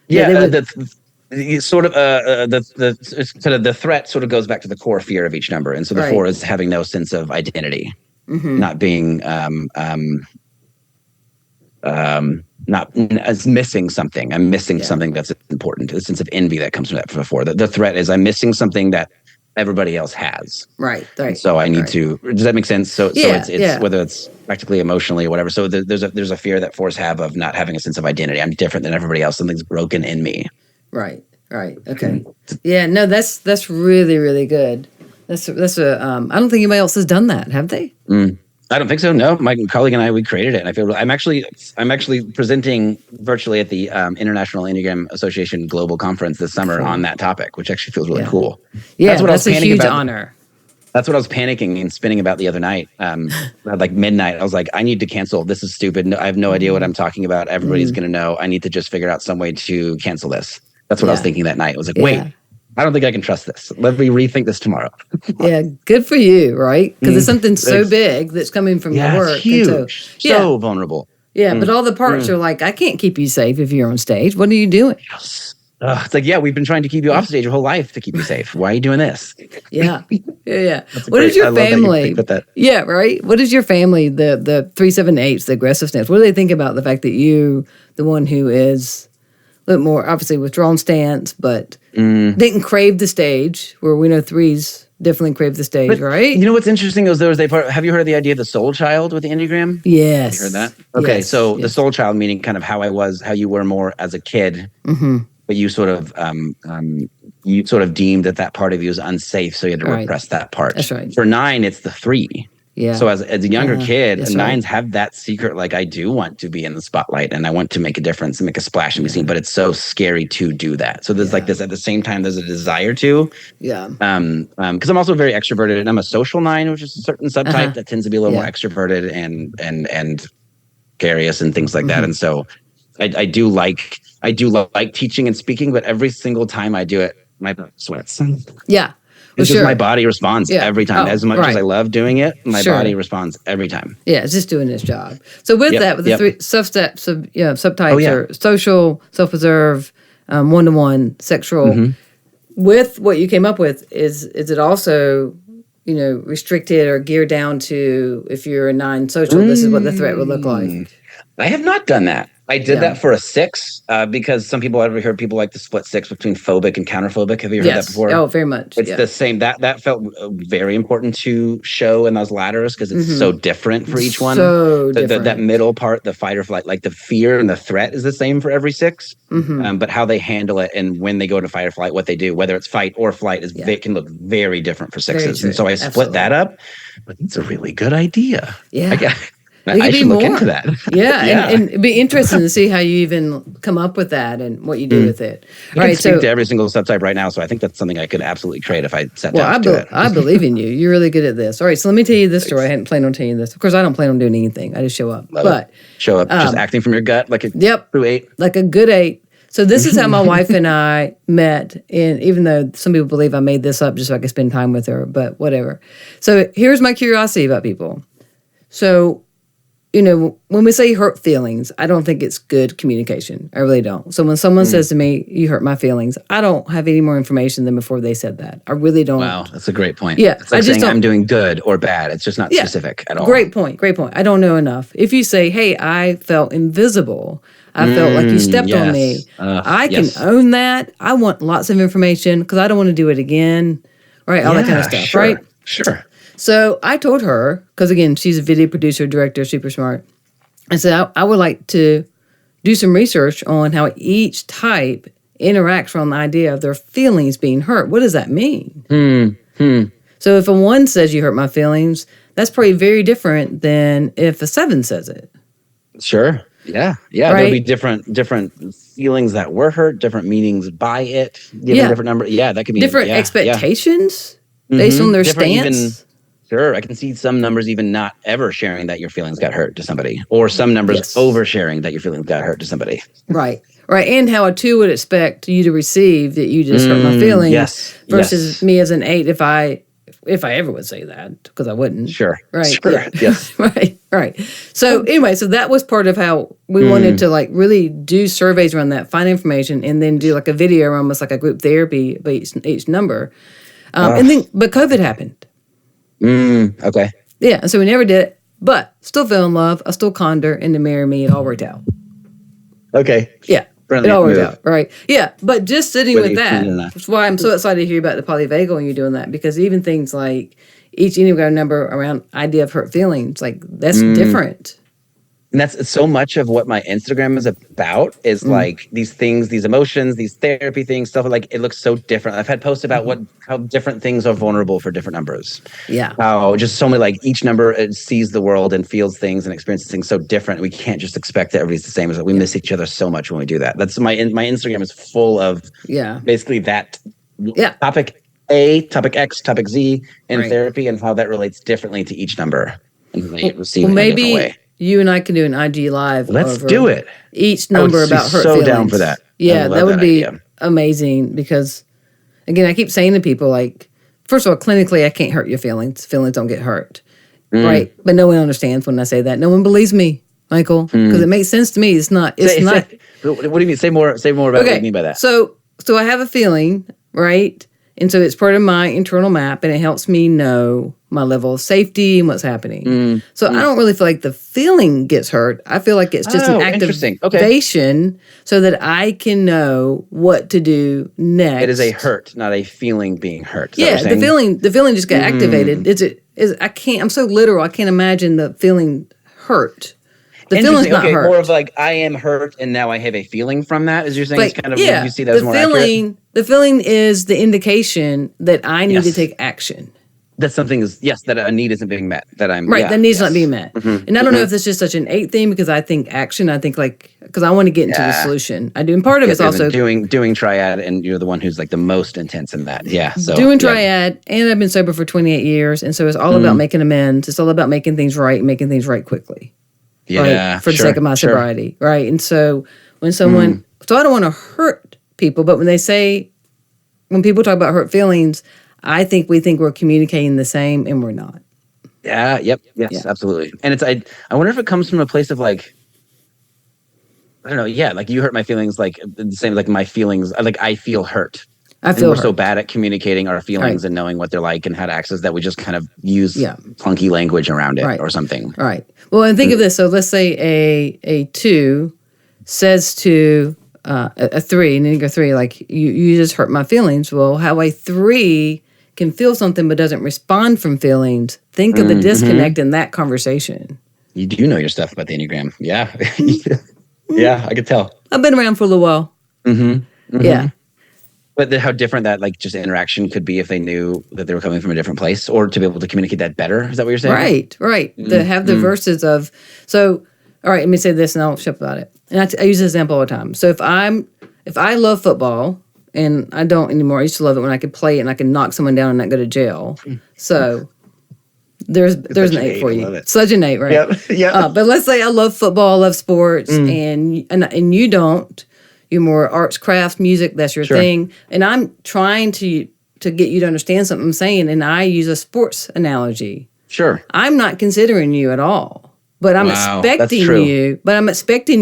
The threat sort of goes back to the core fear of each number, and so the 4 is having no sense of identity, not being not as missing something. I'm missing something that's important. The sense of envy that comes from that for the 4. The threat is I'm missing something that everybody else has. Right. So I need to. Does that make sense? So it's whether it's practically, emotionally, or whatever. So there's a fear that 4s have of not having a sense of identity. I'm different than everybody else. Something's broken in me. Right. Okay. Yeah. No, that's really, really good. That's a. I don't think anybody else has done that, have they? I don't think so. No, my colleague and I, we created it, and I feel I'm actually presenting virtually at the International Enneagram Association Global Conference this summer on that topic, which actually feels really cool. Yeah, that's a huge honor. That's what I was panicking and spinning about the other night. At like midnight, I was like, I need to cancel. This is stupid. No, I have no idea what I'm talking about. Everybody's going to know. I need to just figure out some way to cancel this. That's what I was thinking that night. I was like, wait, I don't think I can trust this. Let me rethink this tomorrow. Yeah, good for you, right? Because it's something so big that's coming from your work. It's huge. So vulnerable. Yeah, but all the parts are like, I can't keep you safe if you're on stage. What are you doing? Yes. It's like, we've been trying to keep you off stage your whole life to keep you safe. Why are you doing this? Yeah. What is your family? Yeah, right. What is your family, the 3-7-8s, the aggressive stance? What do they think about the fact that you, the one who is a little more obviously withdrawn stance, but didn't crave the stage, where we know 3s definitely crave the stage, right? You know what's interesting is have you heard of the idea of the soul child with the Enneagram? Yes. Have you heard that? Okay, the soul child meaning kind of how you were more as a kid. But you sort of deemed that part of you was unsafe, so you had to repress that part. That's right. For 9, it's the 3. Yeah. So as a younger kid, that's nines have that secret, like, I do want to be in the spotlight and I want to make a difference and make a splash and be seen, but it's so scary to do that. So there's like this, at the same time, there's a desire to. Yeah. Because I'm also very extroverted, and I'm a social 9, which is a certain subtype that tends to be a little more extroverted and gregarious and things like that. And so I do like teaching and speaking, but every single time I do it, my butt sweats. Yeah. It's just my body responds every time. As much as I love doing it, my body responds every time. Yeah, it's just doing its job. So with that, with the 3 subtypes are social, self-preserve, one-to-one, sexual. With what you came up with, is it also, restricted or geared down to, if you're a 9 social, this is what the threat would look like? I have not done that. I did that for a 6 because some people, I've heard people like to split 6 between phobic and counterphobic. Have you heard that before? Oh, very much. It's the same. That felt very important to show in those ladders because it's so different for each one. So different. That middle part, the fight or flight, like the fear and the threat is the same for every 6. But how they handle it and when they go to fight or flight, what they do, whether it's fight or flight, can look very different for 6s. And so I split that up. But it's a really good idea. Yeah. I should look into that. And it'd be interesting to see how you even come up with that and what you do with it. I can speak to every single subtype right now, so I think that's something I could absolutely create if I sat down to do it. I believe in you. You're really good at this. All right, so let me tell you this story. I hadn't planned on telling you this. Of course, I don't plan on doing anything. I just show up. Show up, just acting from your gut like a true 8. Like a good 8. So this is how my wife and I met, and even though some people believe I made this up just so I could spend time with her, but whatever. So here's my curiosity about people. So when we say hurt feelings, I don't think it's good communication. I really don't. So when someone says to me, you hurt my feelings, I don't have any more information than before they said that. I really don't. Wow, that's a great point. Yeah. It's like saying I'm doing good or bad. It's just not specific at all. Great point. I don't know enough. If you say, hey, I felt invisible, I felt like you stepped on me, I can own that. I want lots of information because I don't want to do it again. Right? All that kind of stuff, right? Sure. So I told her, because again, she's a video producer, director, super smart. I said, I would like to do some research on how each type interacts on the idea of their feelings being hurt. What does that mean? So if a 1 says you hurt my feelings, that's probably very different than if a 7 says it. Sure. Yeah. Right? There'll be different feelings that were hurt, different meanings by it, given a different number. Yeah, that could be different expectations based on their stance. Sure, I can see some numbers even not ever sharing that your feelings got hurt to somebody, or some numbers oversharing that your feelings got hurt to somebody. Right, and how a 2 would expect you to receive that you just hurt my feelings, versus me as an 8 if I ever would say that, because I wouldn't. Sure, right, yes, right. So anyway, so that was part of how we wanted to like really do surveys around that, find information, and then do like a video, almost like a group therapy about each number, and then but COVID happened. Okay. Yeah, so we never did it, but still fell in love. I still conned her into marry me. It all worked out. Okay. Yeah, it all worked out. Right. Yeah, but just sitting with that, that's why I'm so excited to hear about the polyvagal and you doing that, because even things like each Enneagram number around idea of hurt feelings, like that's different. And that's so much of what my Instagram is about, is like these things, these emotions, these therapy things, stuff like it looks so different. I've had posts about how different things are vulnerable for different numbers. Yeah. How just so many, like each number sees the world and feels things and experiences things so different. We can't just expect that everybody's the same. We miss each other so much when we do that. That's my Instagram is full of basically that topic A, topic X, topic Z in therapy, and how that relates differently to each number. And they receive it in a different way. You and I can do an IG live. Let's do it. Each number about hurt feelings. So down for that. Yeah, that would be amazing, because, again, I keep saying to people, like, first of all, clinically, I can't hurt your feelings. Feelings don't get hurt, right? But no one understands when I say that. No one believes me, Michael, because it makes sense to me. It's not. What do you mean? Say more about what you mean by that. So I have a feeling, right? And so it's part of my internal map, and it helps me know my level of safety and what's happening. So I don't really feel like the feeling gets hurt. I feel like it's just an activation so that I can know what to do next. It is a hurt, not a feeling being hurt. The feeling just got activated. I'm so literal. I can't imagine the feeling hurt. The feeling's not hurt. More of like, I am hurt and now I have a feeling from that, as you're saying. It's kind of, you see that as more accurate? The feeling is the indication that I need to take action. that something is, yes, that a need isn't being met, that I'm right. yeah, That need's yes. not being met. And I don't know if it's just such an 8 thing, because I think action. I think because I want to get into the solution. I do, and part of it's also doing triad, and you're the one who's like the most intense in that. Yeah, so doing triad, and I've been sober for 28 years, and so it's all about making amends. It's all about making things right, and making things right quickly. Yeah, right? For the sake of my sobriety, right? And so when someone, so I don't want to hurt people, but when people talk about hurt feelings, I think we think we're communicating the same, and we're not. Yeah. Yep. Yes. Yeah. Absolutely. And it's I wonder if it comes from a place of like, I don't know. Yeah, like you hurt my feelings, like the same, like my feelings. Like I feel hurt. We're so bad at communicating our feelings and knowing what they're like and how to access that we just kind of use clunky language around it or something. Right. Well, and think of this. So let's say a 2 says to a 3, an Enneagram 3, like you just hurt my feelings. Well, how a 3 can feel something but doesn't respond from feelings. Think of the disconnect in that conversation. You do know your stuff about the Enneagram. Yeah. Yeah, I could tell. I've been around for a little while. Yeah. But how different that like just interaction could be if they knew that they were coming from a different place, or to be able to communicate that better. Is that what you're saying? Right. To have the verses of, so, all right, let me say this and I'll shut up about it. And I use this example all the time. So if I love football, and I don't anymore, I used to love it when I could play it and I could knock someone down and not go to jail. So there's an 8 for you. Such an 8, right? Yep. But let's say I love football, I love sports, and you don't. You're more arts, crafts, music, that's your thing. And I'm trying to get you to understand something I'm saying, and I use a sports analogy. Sure. I'm not considering you at all. But I'm expecting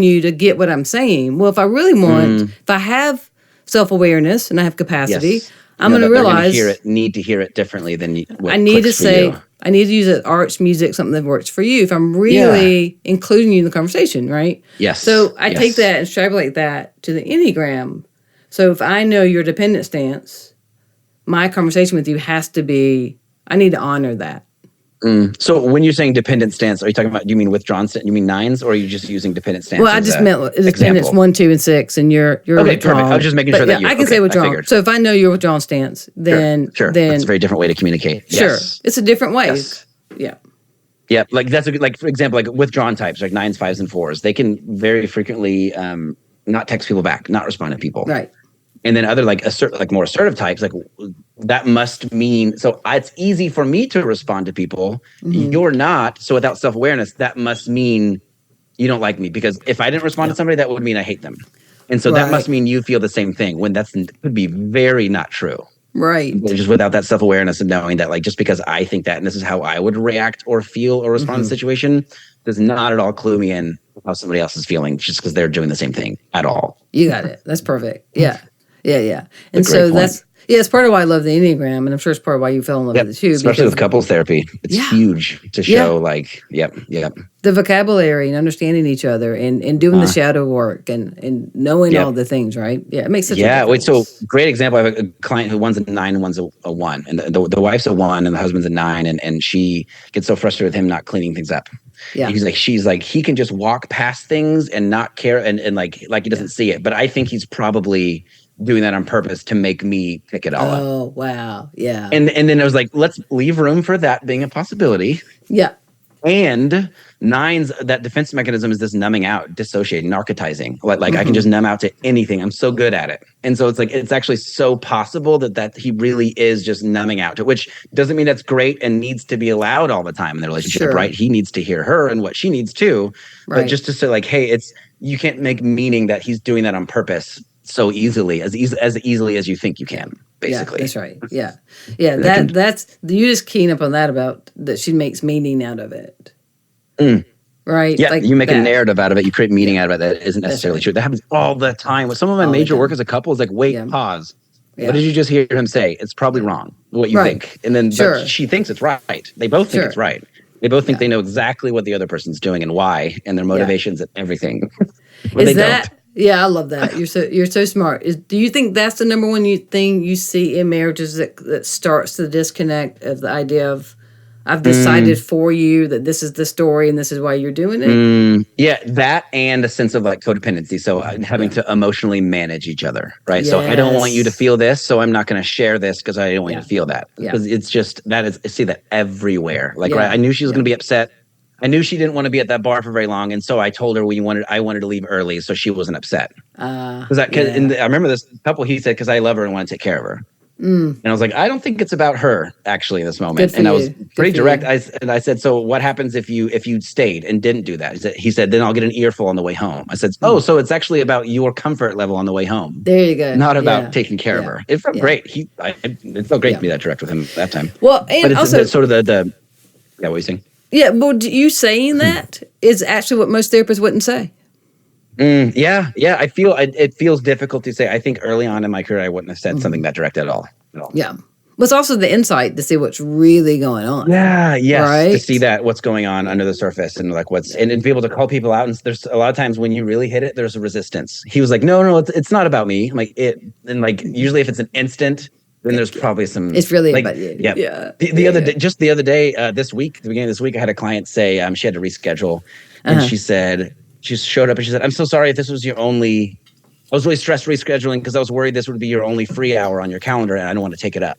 you to get what I'm saying. Well, if I really want, if I have self-awareness and I have capacity, I'm going to realize need to hear it differently than what I need to say. You. I need to use it, arts, music, something that works for you. If I'm really including you in the conversation, right? Yes. So I take that and extrapolate that to the Enneagram. So if I know your dependent stance, my conversation with you has to be, I need to honor that. So when you're saying dependent stance, are you talking about, do you mean withdrawn stance? You mean 9s, or are you just using dependent stance? Well, I just meant dependence 1, 2, and 6, and you're okay, withdrawn. Perfect. I was just making sure that you're, I can say withdrawn. So if I know your withdrawn stance, then sure. Then that's a very different way to communicate. Sure, yes. It's a different way. Yes. Yeah. Yeah, like that's like for example, like withdrawn types, like 9s, 5s, and 4s. They can very frequently not text people back, not respond to people. Right. And then other like more assertive types, like that must mean, so it's easy for me to respond to people. You're not. So without self-awareness, that must mean you don't like me, because if I didn't respond to somebody, that would mean I hate them. And so that must mean you feel the same thing, when could be very not true. Right. But just without that self-awareness and knowing that, like, just because I think that, and this is how I would react or feel or respond to the situation, does not at all clue me in how somebody else is feeling just because they're doing the same thing at all. You got it. That's perfect. Yeah. And so it's part of why I love the Enneagram, and I'm sure it's part of why you fell in love with it too. Especially with couples therapy. It's huge to show like, the vocabulary and understanding each other and doing the shadow work and knowing all the things, right? Yeah, it makes such a difference. So great example. I have a client who one's a 9 and one's a 1. And the wife's a 1 and the husband's a 9, and she gets so frustrated with him not cleaning things up. Yeah. She's like, he can just walk past things and not care and like he doesn't see it. But I think he's probably doing that on purpose to make me pick it all up. Oh, wow. Yeah. And then I was like, let's leave room for that being a possibility. Yeah. And 9s, that defense mechanism is this numbing out, dissociating, narcotizing. Like I can just numb out to anything. I'm so good at it. And so it's like, it's actually so possible that he really is just numbing out to, which doesn't mean that's great and needs to be allowed all the time in the relationship, right? He needs to hear her and what she needs too. Right. But just to say like, hey, you can't make meaning that he's doing that on purpose so easily, as easily as you think you can, basically. Yeah, that's right. Yeah. That's you just keying up on that about that she makes meaning out of it. Right? Yeah, like you make a narrative out of it, you create meaning out of it that isn't necessarily true. That happens all the time. With some of my major work as a couple is like, wait, pause. Yeah. What did you just hear him say? It's probably wrong, what you think. And then but she thinks it's right. They both think it's right. They both think they know exactly what the other person's doing and why, and their motivations and everything. Don't. Yeah, I love that. You're so smart. Do you think that's the number one thing you see in marriages that starts the disconnect of the idea of I've decided for you that this is the story and this is why you're doing it. Yeah, that and a sense of like codependency. So having to emotionally manage each other, right? Yes. So I don't want you to feel this, so I'm not going to share this because I don't want you to feel that. Yeah. Because it's just I see that everywhere. Like, Yeah. right, I knew she was going to be upset. I knew she didn't want to be at that bar for very long, and so I told her I wanted to leave early, so she wasn't upset. And I remember this couple. He said, "Because I love her and want to take care of her." And I was like, I don't think it's about her actually in this moment. And I was pretty direct. I said, so what happens if you stayed and didn't do that? He said, then I'll get an earful on the way home. I said, oh, so it's actually about your comfort level on the way home. There you go. Not about taking care of her. It felt great. It felt great to be that direct with him that time. Well, and but it's also sort of the what are you saying? Yeah, well, you saying that is actually what most therapists wouldn't say. Yeah. I feel it feels difficult to say. I think early on in my career, I wouldn't have said something that direct at all. Yeah. Well, it's also the insight to see what's really going on. Yeah, yes. Right? To see that what's going on under the surface and like and be able to call people out. And there's a lot of times when you really hit it, there's a resistance. He was like, no, it's not about me. I'm like and usually if it's an instant, then there's probably some. It's really about you. Yeah. The other day, this week, the beginning of this week, I had a client say she had to reschedule, and she showed up and she said, "I'm so sorry if this was your only. I was really stressed rescheduling because I was worried this would be your only free hour on your calendar, and I don't want to take it up."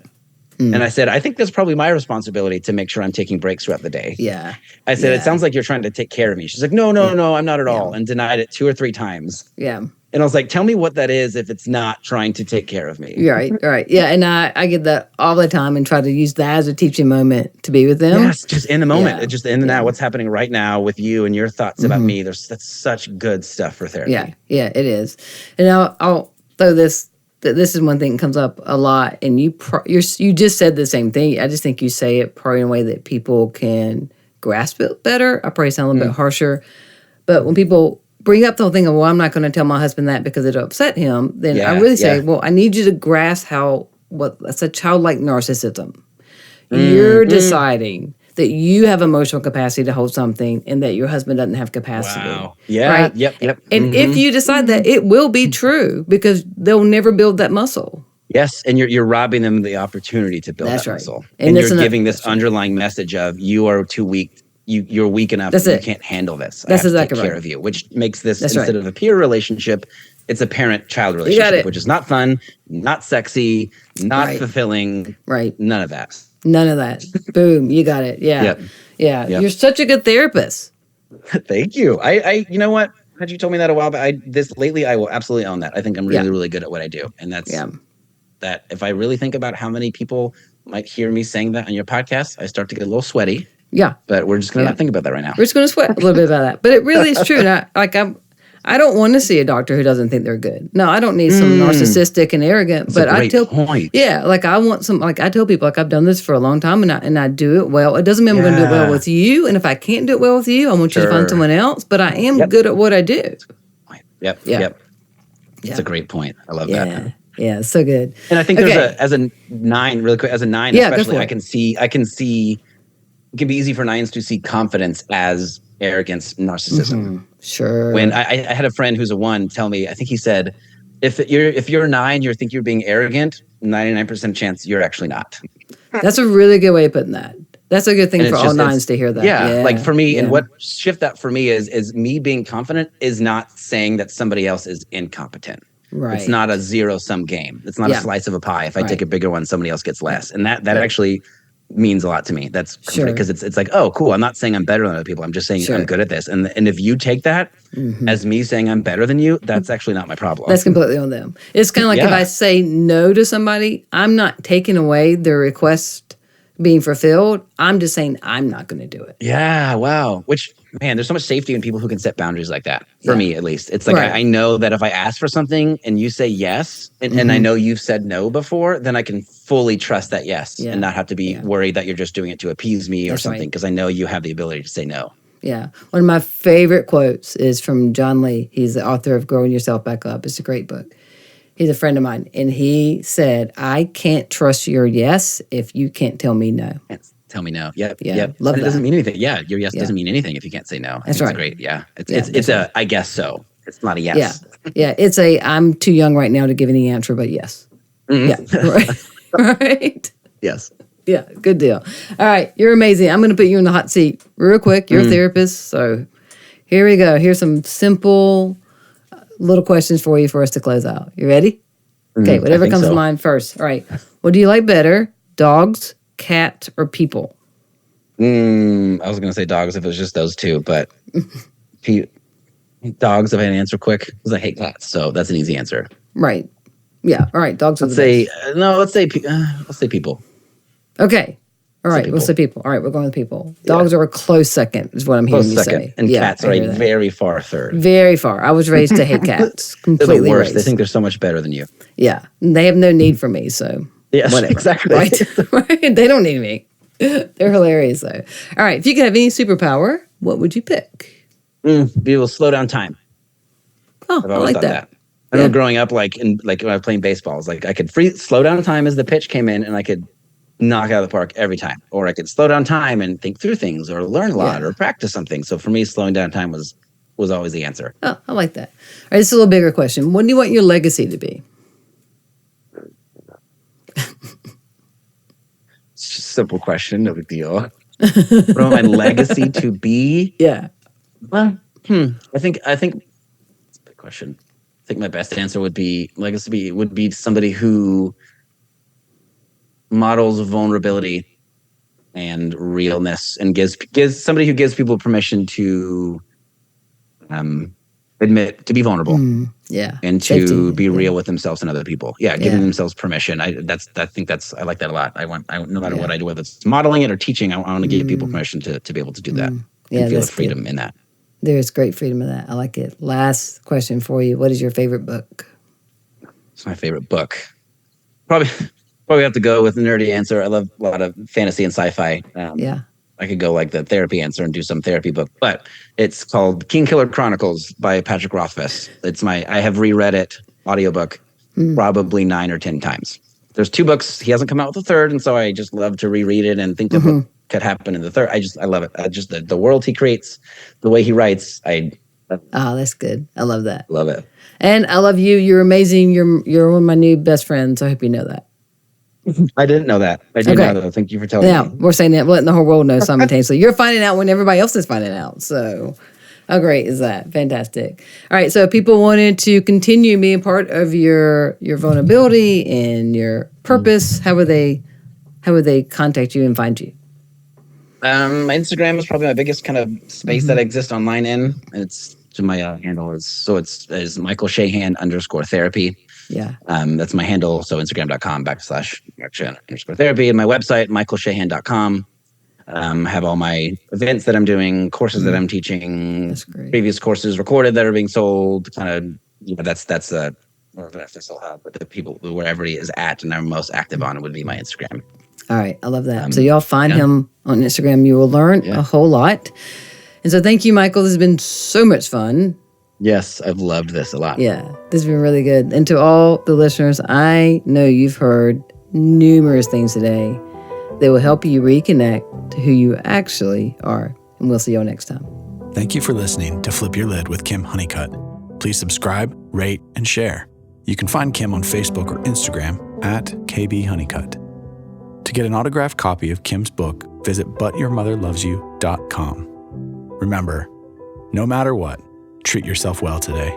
And I said, I think that's probably my responsibility to make sure I'm taking breaks throughout the day. Yeah. I said, it sounds like you're trying to take care of me. She's like, no, I'm not at all, and denied it 2 or 3 times. Yeah. And I was like, tell me what that is if it's not trying to take care of me. Right. Yeah. And I get that all the time and try to use that as a teaching moment to be with them. Yes, just in the moment. It's just in the now. What's happening right now with you and your thoughts about me. That's such good stuff for therapy. Yeah, it is. And I'll throw this. This is one thing that comes up a lot. And you just said the same thing. I just think you say it probably in a way that people can grasp it better. I probably sound a little bit harsher. But when people bring up the whole thing of, well, I'm not going to tell my husband that because it'll upset him, then I really say, well, I need you to grasp that's a childlike narcissism. You're deciding that you have emotional capacity to hold something and that your husband doesn't have capacity. Wow. Yeah. Right? Yep. And if you decide that, it will be true because they'll never build that muscle. Yes, and you're robbing them the opportunity to build that muscle. And you're giving this underlying message of you are too weak. You're weak enough that you can't handle this. That's I have exactly to take care right. of you, which makes this instead of a peer relationship, it's a parent-child relationship, You got it. which is not fun, not sexy, not fulfilling. Right. None of that. None of that. Boom. You got it. Yeah. Yep. Yeah. Yep. You're such a good therapist. Thank you. I you know what? Had you told me that a while back, lately I will absolutely own that. I think I'm really, really good at what I do. And that's that if I really think about how many people might hear me saying that on your podcast, I start to get a little sweaty. Yeah. But we're just going to not think about that right now. We're just going to sweat a little bit about that. But it really is true. And I don't want to see a doctor who doesn't think they're good. No, I don't need some narcissistic and arrogant. That's a great point. Yeah, I want some. I tell people, I've done this for a long time, and I do it well. It doesn't mean I'm going to do it well with you. And if I can't do it well with you, I want you to find someone else. But I am good at what I do. Yep. That's a great point. I love that. Yeah, so good. And I think there's as a 9, really quick, especially, I can see. It can be easy for 9s to see confidence as arrogance, narcissism. Sure. When I had a friend who's a 1 tell me, I think he said, if you're a 9, you think you're being arrogant, 99% chance you're actually not. That's a really good way of putting that. That's a good thing for all 9s to hear that. Yeah, like for me, and what shift that for me is me being confident is not saying that somebody else is incompetent. Right. It's not a zero-sum game. It's not a slice of a pie. If I take a bigger one, somebody else gets less. And that actually means a lot to me. That's because it's like, oh, cool. I'm not saying I'm better than other people. I'm just saying I'm good at this. And if you take that as me saying I'm better than you, that's actually not my problem. That's completely on them. It's kind of like if I say no to somebody, I'm not taking away their request being fulfilled. I'm just saying I'm not going to do it. Yeah. Wow. Which, man, there's so much safety in people who can set boundaries like that. For me, at least. It's like I know that if I ask for something and you say yes, and I know you've said no before, then I can fully trust that yes and not have to be worried that you're just doing it to appease me or something, because I know you have the ability to say no. Yeah. One of my favorite quotes is from John Lee. He's the author of Growing Yourself Back Up. It's a great book. He's a friend of mine. And he said, I can't trust your yes if you can't tell me no. Tell me no. Yep. Love that. It doesn't mean anything. Yeah. Your yes doesn't mean anything if you can't say no. That's right. It's great. Yeah. It's a, I guess so. It's not a yes. Yeah. It's a, I'm too young right now to give any answer, but yes. Yeah. Right. Yes. Yeah, good deal. All right, you're amazing. I'm going to put you in the hot seat real quick. You're a therapist, so here we go. Here's some simple little questions for you for us to close out. You ready? Okay, whatever comes to mind first. All right. What do you like better, dogs, cats, or people? I was going to say dogs if it was just those two, but dogs if I had an answer quick, because I hate cats, so that's an easy answer. Right. Yeah. All right. Dogs. Let's say people. Okay. All right. We'll say people. All right. We're going with people. Dogs are a close second, is what I'm hearing you say. And cats are a very far third. Very far. I was raised to hate cats. Completely They're the worst. raised. They think they're so much better than you. Yeah. They have no need for me. So whatever. Exactly. Right. They don't need me. They're hilarious though. All right. If you could have any superpower, what would you pick? Be able to slow down time. Oh, I've always I like thought that. I remember growing up, like when I was playing baseball, I was like, I could slow down time as the pitch came in, and I could knock out of the park every time. Or I could slow down time and think through things, or learn a lot, or practice something. So for me, slowing down time was always the answer. Oh, I like that. All right, this is a little bigger question. What do you want your legacy to be? It's just a simple question, no big deal. What do I want my legacy to be? Yeah. Well, I think that's a big question. I think my best answer would be somebody who models vulnerability and realness, and gives somebody who gives people permission to admit, to be vulnerable, and to be real with themselves and other people. Giving themselves permission. I like that a lot. I no matter what I do, whether it's modeling it or teaching, I want to give people permission to be able to do that and feel the freedom in that. There's great freedom in that. I like it. Last question for you. What is your favorite book? It's my favorite book. Probably have to go with the nerdy answer. I love a lot of fantasy and sci-fi. I could go like the therapy answer and do some therapy book, but it's called King Killer Chronicles by Patrick Rothfuss. I have reread it, audiobook, probably 9 or 10 times. There's 2 books. He hasn't come out with a third, and so I just love to reread it and think of what could happen in the third. I love it. The world he creates, the way he writes. That's good. I love that. Love it. And I love you. You're amazing. You're one of my new best friends. I hope you know that. I didn't know that. I did know that. Thank you for telling me. Yeah, we're saying that. We're letting the whole world know simultaneously. You're finding out when everybody else is finding out. So how great is that? Fantastic. All right. So if people wanted to continue being part of your vulnerability and your purpose, how would they contact you and find you? My Instagram is probably my biggest kind of space that I exist online in. It's my handle is Michael Shahan _therapy. Yeah. That's my handle. So Instagram.com/Shahan_therapy, and my website, michaelshahan.com. Have all my events that I'm doing, courses that I'm teaching, previous courses recorded that are being sold. Kind of, that's more of an official hub, but the people wherever he is at and I'm most active on would be my Instagram. All right. I love that. So y'all find him on Instagram. You will learn a whole lot. And so thank you, Michael. This has been so much fun. Yes, I've loved this a lot. Yeah, this has been really good. And to all the listeners, I know you've heard numerous things today that will help you reconnect to who you actually are. And we'll see you all next time. Thank you for listening to Flip Your Lid with Kim Honeycutt. Please subscribe, rate, and share. You can find Kim on Facebook or Instagram @KBHoneycutt. To get an autographed copy of Kim's book, visit butyourmotherlovesyou.com. Remember, no matter what, treat yourself well today.